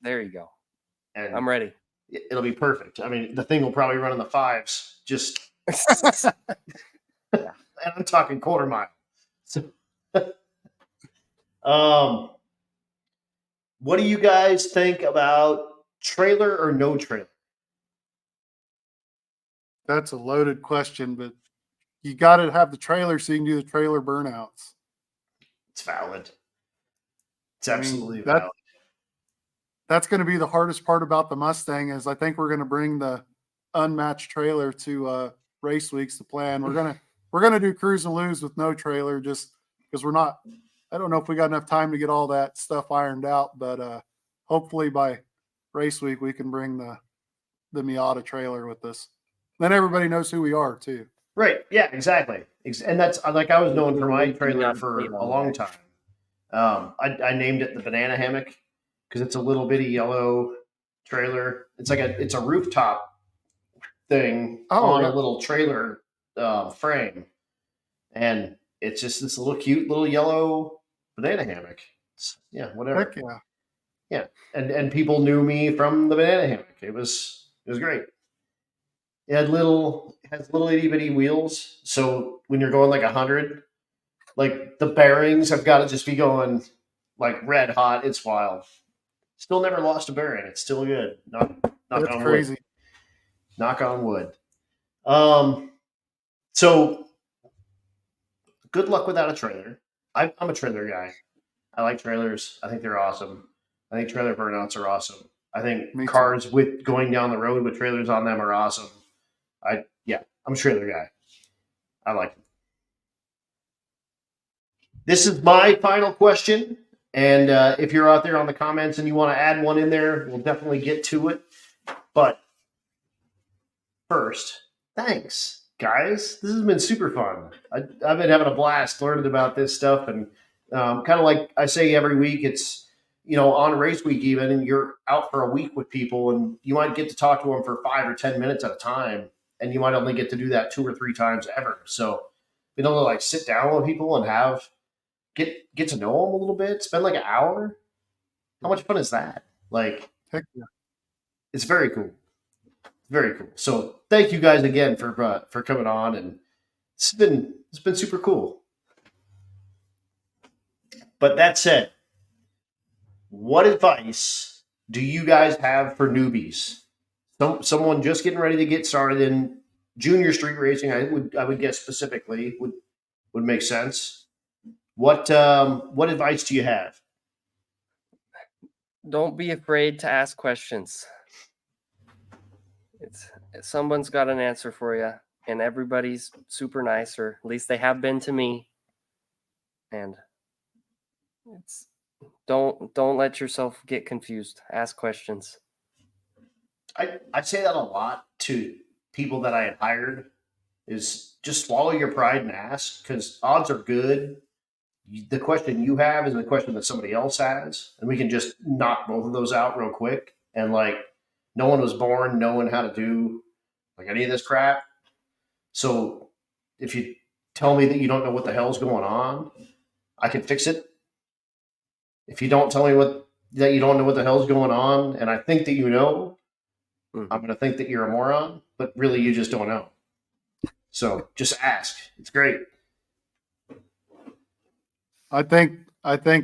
Speaker 2: There you go.
Speaker 1: And
Speaker 2: I'm ready.
Speaker 1: It'll be perfect. I mean, the thing will probably run in the fives. Just, and I'm talking quarter mile. So, what do you guys think about trailer or no trailer?
Speaker 3: That's a loaded question, but you got to have the trailer so you can do the trailer burnouts.
Speaker 1: It's valid. It's absolutely valid.
Speaker 3: That's going to be the hardest part about the Mustang, is I think we're going to bring the unmatched trailer to race weeks. The plan we're going to do cruise and lose with no trailer, just because I don't know if we got enough time to get all that stuff ironed out, but hopefully by race week we can bring the Miata trailer with us. Then everybody knows who we are too.
Speaker 1: Right. Yeah, exactly. And that's like, I was known for my trailer for a long time. I named it the banana hammock because it's a little bitty yellow trailer. It's like it's a rooftop thing on a little trailer frame. And it's just this little cute little yellow banana hammock. Whatever.
Speaker 3: Heck yeah.
Speaker 1: Yeah. And people knew me from the banana hammock. It was great. It has little itty bitty wheels. So when you're going like 100, like the bearings have got to just be going like red hot. It's wild. Still never lost a bearing. It's still good. Knock
Speaker 3: That's
Speaker 1: on
Speaker 3: crazy.
Speaker 1: wood. Knock on wood. So good luck without a trailer. I'm a trailer guy. I like trailers. I think they're awesome. I think trailer burnouts are awesome. I think
Speaker 3: Me too.
Speaker 1: cars with going down the road with trailers on them are awesome. I'm a trailer guy. I like them. This is my final question. And if you're out there on the comments and you want to add one in there, we'll definitely get to it. But first, thanks, guys. This has been super fun. I've been having a blast learning about this stuff. And kind of like I say every week, it's, on race week even, and you're out for a week with people, and you might get to talk to them for 5 or 10 minutes at a time. And you might only get to do that 2 or 3 times ever. So being able to like sit down with people and get to know them a little bit, spend like an hour. How much fun is that? Like,
Speaker 3: Heck yeah.
Speaker 1: it's very cool. Very cool. So thank you guys again for coming on, and it's been super cool. But that said, what advice do you guys have for newbies? Someone just getting ready to get started in junior street racing, I would guess specifically would make sense. What advice do you have?
Speaker 2: Don't be afraid to ask questions. Someone's got an answer for you, and everybody's super nice, or at least they have been to me. And don't let yourself get confused. Ask questions.
Speaker 1: I say that a lot to people that I had hired, is just swallow your pride and ask, because odds are good. The question you have is the question that somebody else has, and we can just knock both of those out real quick. And like, no one was born knowing how to do like any of this crap. So if you tell me that you don't know what the hell's going on, I can fix it. If you don't tell me that you don't know what the hell's going on, and I think that you know, I'm going to think that you're a moron, but really you just don't know. So just ask. It's great.
Speaker 3: I think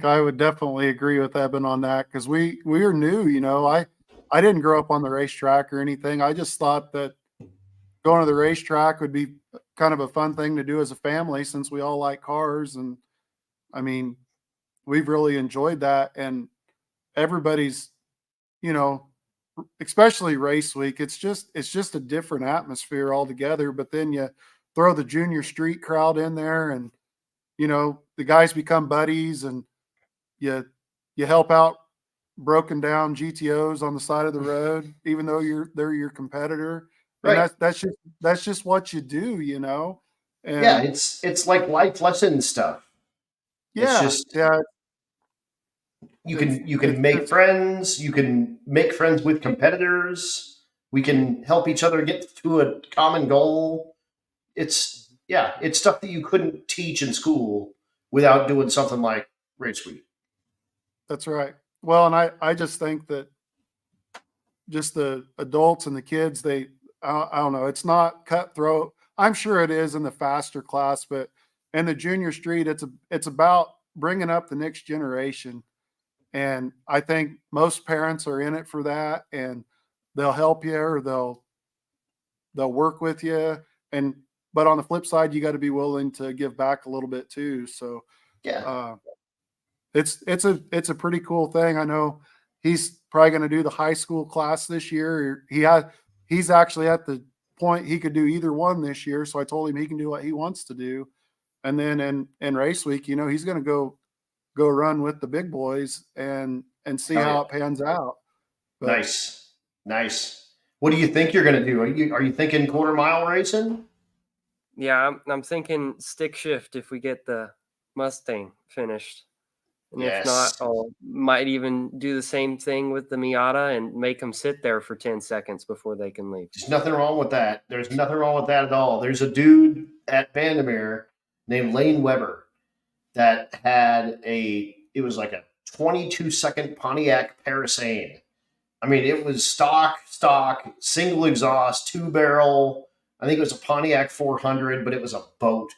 Speaker 3: I would definitely agree with Ebben on that, because we are new. I didn't grow up on the racetrack or anything. I just thought that going to the racetrack would be kind of a fun thing to do as a family, since we all like cars. And I mean, we've really enjoyed that. And everybody's, especially race week, it's just a different atmosphere altogether. But then you throw the junior street crowd in there, and the guys become buddies, and you help out broken down GTOs on the side of the road, even though they're your competitor. And
Speaker 1: Right.
Speaker 3: that's just what you do, And
Speaker 1: yeah, it's like life lesson stuff.
Speaker 3: yeah,
Speaker 1: It's just,
Speaker 3: yeah.
Speaker 1: you can make friends. You can make friends with competitors. We can help each other get to a common goal. It's stuff that you couldn't teach in school without doing something like race week.
Speaker 3: That's right. Well, and I just think that just the adults and the kids, I don't know, it's not cutthroat. I'm sure it is in the faster class, but in the junior street, it's about bringing up the next generation. And I think most parents are in it for that, and they'll help you, or they'll work with you. But on the flip side, you got to be willing to give back a little bit too. So
Speaker 1: Yeah.
Speaker 3: It's a pretty cool thing. I know he's probably going to do the high school class this year. He's actually at the point he could do either one this year. So I told him he can do what he wants to do. And then in race week, he's going to go run with the big boys and see how it pans out. But,
Speaker 1: Nice. What do you think you're going to do? Are you thinking quarter mile racing?
Speaker 2: Yeah, I'm thinking stick shift if we get the Mustang finished. And if not, I might even do the same thing with the Miata and make them sit there for 10 seconds before they can leave.
Speaker 1: There's nothing wrong with that. There's nothing wrong with that at all. There's a dude at Vandermeer named Lane Weber that had it was like a 22-second Pontiac Parasane. I mean, it was stock, single exhaust, 2-barrel. I think it was a Pontiac 400, but it was a boat.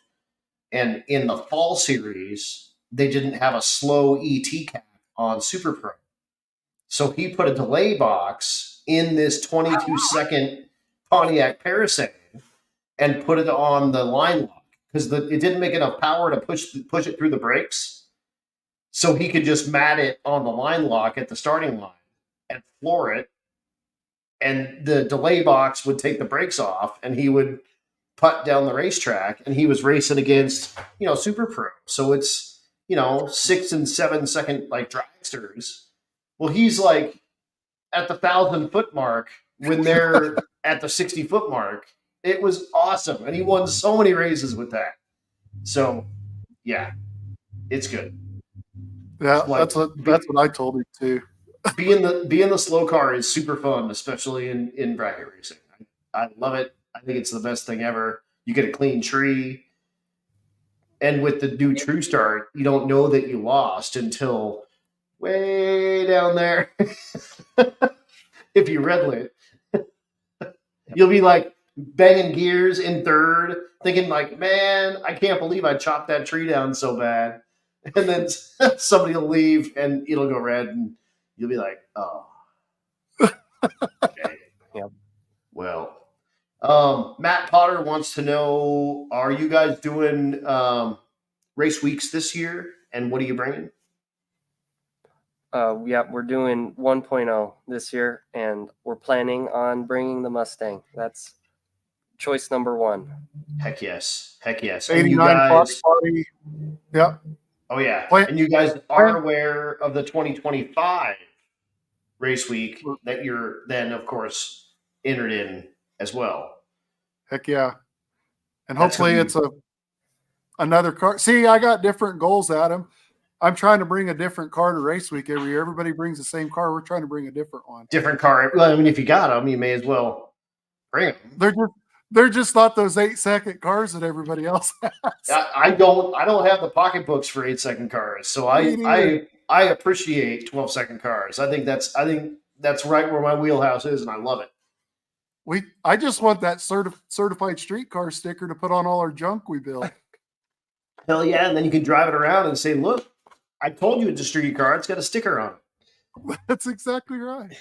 Speaker 1: And in the fall series, they didn't have a slow ET cap on Super Pro. So he put a delay box in this 22-second Pontiac Parasailing and put it on the line lock because it didn't make enough power to push it through the brakes. So he could just mat it on the line lock at the starting line and floor it, and the delay box would take the brakes off, and he would putt down the racetrack, and he was racing against, Super Pro. So it's, 6 and 7 second like dragsters. Well, he's like at the 1,000-foot mark when they're at the 60-foot mark. It was awesome, and he won so many races with that. So, yeah, it's good.
Speaker 3: Yeah,
Speaker 1: Like,
Speaker 3: that's what I told him too.
Speaker 1: Being the slow car is super fun, especially in bracket racing. I love it. I think it's the best thing ever. You get a clean tree. And with the new True Start, you don't know that you lost until way down there. If you red lit, you'll be like banging gears in third, thinking like, man, I can't believe I chopped that tree down so bad. And then somebody will leave and it'll go red, and you'll be like, oh. Okay.
Speaker 2: Yep.
Speaker 1: Well, Matt Potter wants to know, are you guys doing race weeks this year, and what are you bringing?
Speaker 2: Yeah, we're doing 1.0 this year, and we're planning on bringing the Mustang. That's choice number one.
Speaker 1: Heck yes. And you
Speaker 3: 89 Fox
Speaker 1: guys,
Speaker 3: body. Yep.
Speaker 1: oh yeah,
Speaker 3: Wait.
Speaker 1: and you guys are aware of the 2025 race week that you're then, of course, entered in as well.
Speaker 3: Heck yeah. And
Speaker 1: That's
Speaker 3: hopefully
Speaker 1: gonna
Speaker 3: it's another car. See, I got different goals, Adam. I'm trying to bring a different car to race week every year. Everybody brings the same car. We're trying to bring a different one.
Speaker 1: Different car. Well, I mean, if you got them, you may as well bring them.
Speaker 3: They're just not those 8-second cars that everybody else has.
Speaker 1: I don't have the pocketbooks for 8-second cars, so I appreciate 12-second cars. I think that's right where my wheelhouse is, and I love it.
Speaker 3: I just want that certified street car sticker to put on all our junk we build.
Speaker 1: Hell yeah, and then you can drive it around and say, look, I told you it's a street car. It's got a sticker on it.
Speaker 3: That's exactly right.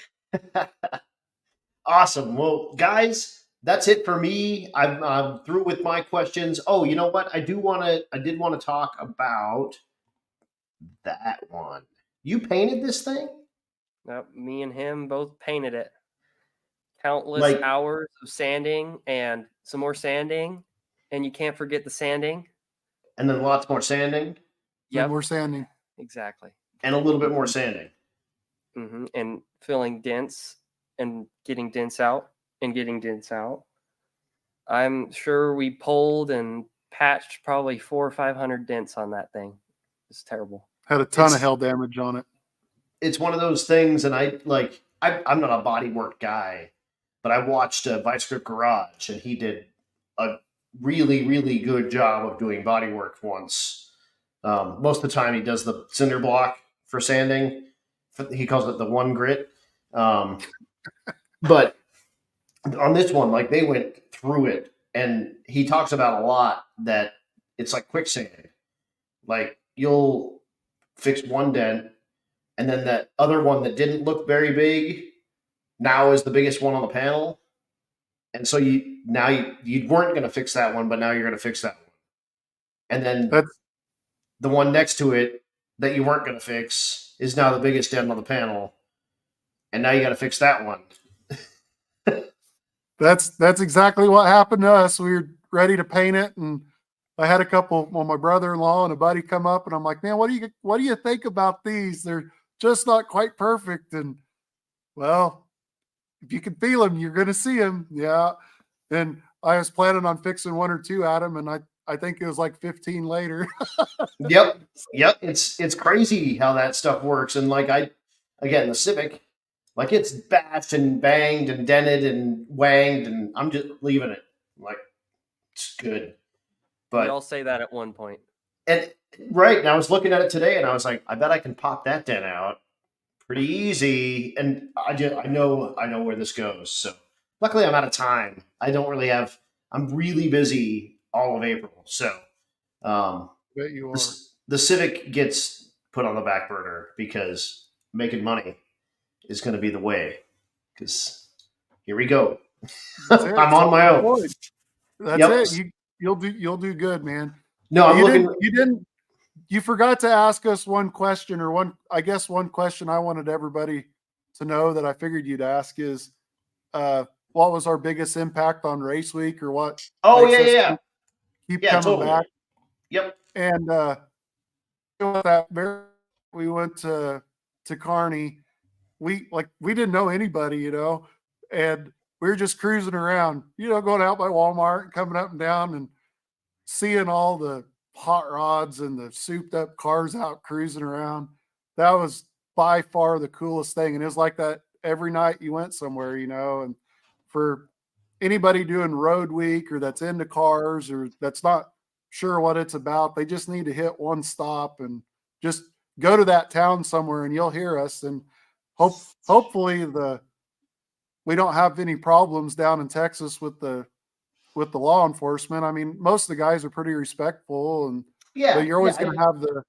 Speaker 1: Awesome. Well, guys, that's it for me. I'm through with my questions. Oh, you know what? I did want to talk about that one. You painted this thing?
Speaker 2: Yep, me and him both painted it. Countless hours of sanding and some more sanding, and you can't forget the sanding.
Speaker 1: And then lots more sanding.
Speaker 3: Yeah, more sanding.
Speaker 2: Exactly.
Speaker 1: And a little bit more sanding.
Speaker 2: Mm-hmm. And filling dents and getting dents out. I'm sure we pulled and patched probably 400 or 500 dents on that thing. It's terrible.
Speaker 3: Had a ton of hail damage on it.
Speaker 1: It's one of those things, and I'm not a bodywork guy, but I watched Vice Grip Garage, and he did a really, really good job of doing bodywork once. Most of the time, he does the cinder block for sanding. He calls it the one grit. But on this one, like, they went through it, and he talks about a lot that it's like quicksand. Like, you'll fix one dent, and then that other one that didn't look very big now is the biggest one on the panel. And so you weren't going to fix that one, but now you're going to fix that one. And then the one next to it that you weren't going to fix is now the biggest dent on the panel. And now you got to fix that one.
Speaker 3: That's exactly what happened to us. We were ready to paint it, and I had my brother-in-law and a buddy come up, and I'm like, man, what do you think about these? They're just not quite perfect. And well, if you can feel them, you're going to see them. Yeah. And I was planning on fixing one or two, Adam, and I think it was like 15 later.
Speaker 1: Yep. It's crazy how that stuff works. And the Civic, like, it's bashed and banged and dented and wanged, and I'm just leaving it. Like, it's good. But
Speaker 2: we all say that at one point.
Speaker 1: And right, and I was looking at it today, and I was like, I bet I can pop that dent out pretty easy. And I know where this goes. So luckily, I'm out of time. I'm really busy all of April. So
Speaker 3: Bet you are.
Speaker 1: the Civic gets put on the back burner because making money is going to be the way. Because here we go.
Speaker 3: That's it.
Speaker 1: I'm on my own.
Speaker 3: Self-employed. That's
Speaker 1: Yep.
Speaker 3: it. You'll do good, man.
Speaker 1: No, I'm looking.
Speaker 3: You forgot to ask us one question, or one question I wanted everybody to know that I figured you'd ask is, what was our biggest impact on race week, or what
Speaker 1: Oh,
Speaker 3: makes us
Speaker 1: yeah.
Speaker 3: keep
Speaker 1: Yeah,
Speaker 3: coming
Speaker 1: totally.
Speaker 3: back?
Speaker 1: Yep.
Speaker 3: And with that, we went to Kearney. We didn't know anybody, you know, and we were just cruising around, you know, going out by Walmart and coming up and down and seeing all the hot rods and the souped up cars out cruising around. That was by far the coolest thing. And it was like that every night you went somewhere, you know. And for anybody doing road week or that's into cars or that's not sure what it's about, they just need to hit one stop and just go to that town somewhere and you'll hear us. And hopefully we don't have any problems down in Texas with the law enforcement. I mean, most of the guys are pretty respectful, but you're always going to have the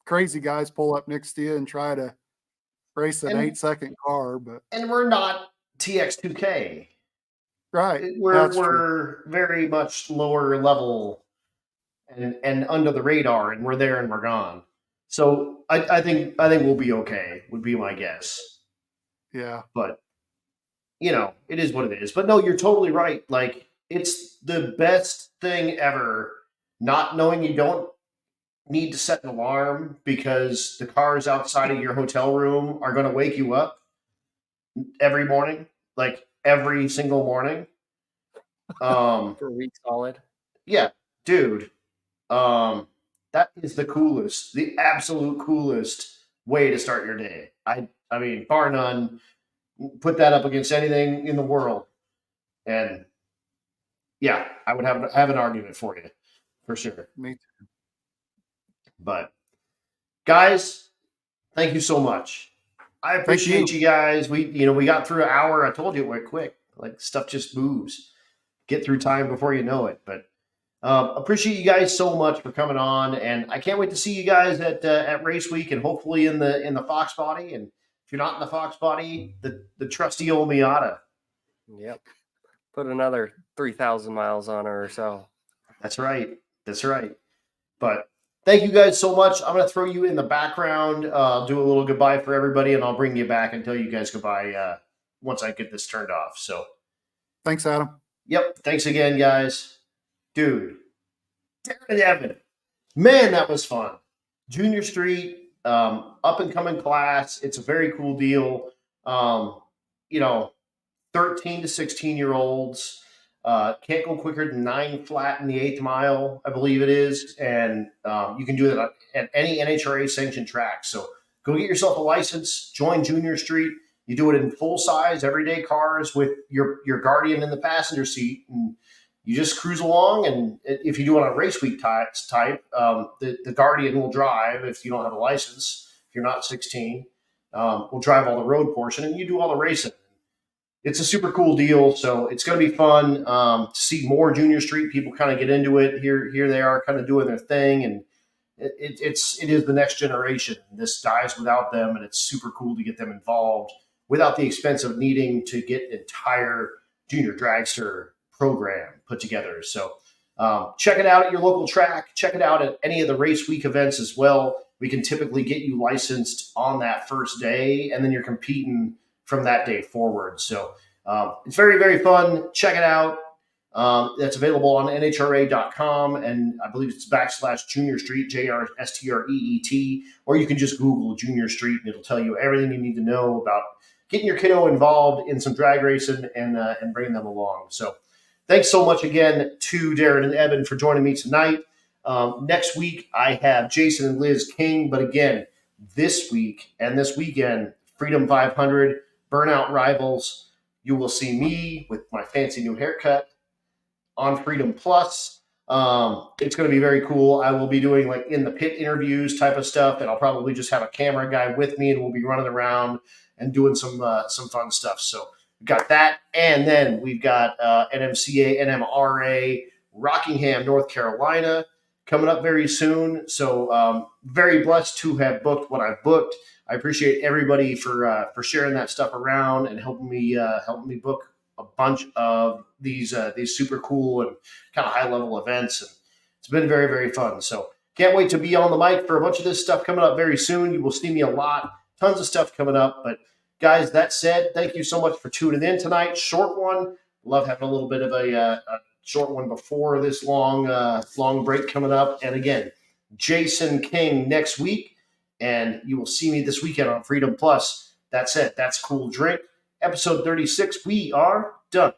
Speaker 3: crazy guys pull up next to you and try to race an 8-second car.
Speaker 1: And we're not TX2K.
Speaker 3: Right.
Speaker 1: We're very much lower level and under the radar, and we're there and we're gone. So I think we'll be okay, would be my guess.
Speaker 3: Yeah.
Speaker 1: But you know, it is what it is. But no, you're totally right. Like, it's the best thing ever, not knowing you don't need to set an alarm because the cars outside of your hotel room are going to wake you up every morning, like every single morning.
Speaker 2: For a week solid.
Speaker 1: Yeah, dude. That is the coolest, the absolute coolest way to start your day. I mean, bar none. Put that up against anything in the world, and yeah, I would have an argument for you, for sure.
Speaker 3: Me too.
Speaker 1: But guys, thank you so much. I appreciate you guys. We got through an hour. I told you it went quick. Like, stuff just moves. Get through time before you know it. But appreciate you guys so much for coming on, and I can't wait to see you guys at race week and hopefully in the Fox body. And if you're not in the Fox body, the trusty old Miata.
Speaker 2: Yep. Put another 3,000 miles on her or so.
Speaker 1: That's right. But thank you guys so much. I'm going to throw you in the background, do a little goodbye for everybody, and I'll bring you back and tell you guys goodbye once I get this turned off. So,
Speaker 3: thanks, Adam.
Speaker 1: Yep. Thanks again, guys. Dude, Darrin and Ebben. Man, that was fun. Junior Street, up and coming class. It's a very cool deal. 13 to 16-year-olds can't go quicker than 9 flat in the 8th mile, I believe it is. And you can do that at any NHRA sanctioned track. So go get yourself a license, join Junior Street. You do it in full-size, everyday cars with your guardian in the passenger seat. And you just cruise along. And if you do it on a race week type, the guardian will drive if you don't have a license. If you're not 16, will drive all the road portion, and you do all the racing. It's a super cool deal, so it's going to be fun to see more Junior Street people kind of get into it. Here they are, kind of doing their thing, and it is the next generation. This dies without them, and it's super cool to get them involved without the expense of needing to get an entire junior dragster program put together. So check it out at your local track. Check it out at any of the race week events as well. We can typically get you licensed on that first day, and then you're competing from that day forward. So it's very, very fun. Check it out. That's available on NHRA.com, and I believe it's /Junior Street, JRSTREET, or you can just Google Junior Street, and it'll tell you everything you need to know about getting your kiddo involved in some drag racing and bringing them along. So thanks so much again to Darrin and Ebben for joining me tonight. Next week, I have Jason and Liz King, but again, this week and this weekend, Freedom 500, Burnout Rivals. You will see me with my fancy new haircut on Freedom Plus. It's going to be very cool. I will be doing like in the pit interviews type of stuff, and I'll probably just have a camera guy with me, and we'll be running around and doing some fun stuff. So we've got that, and then we've got NMCA, NMRA, Rockingham, North Carolina coming up very soon. So very blessed to have booked what I've booked. I appreciate everybody for sharing that stuff around and helping me book a bunch of these super cool and kind of high level events. And it's been very, very fun. So can't wait to be on the mic for a bunch of this stuff coming up very soon. You will see me a lot, tons of stuff coming up. But guys, that said, thank you so much for tuning in tonight. Short one. Love having a little bit of a short one before this long break coming up. And again, Jason King next week. And you will see me this weekend on Freedom Plus. That's it. That's Cool Drink. Episode 36. We are done.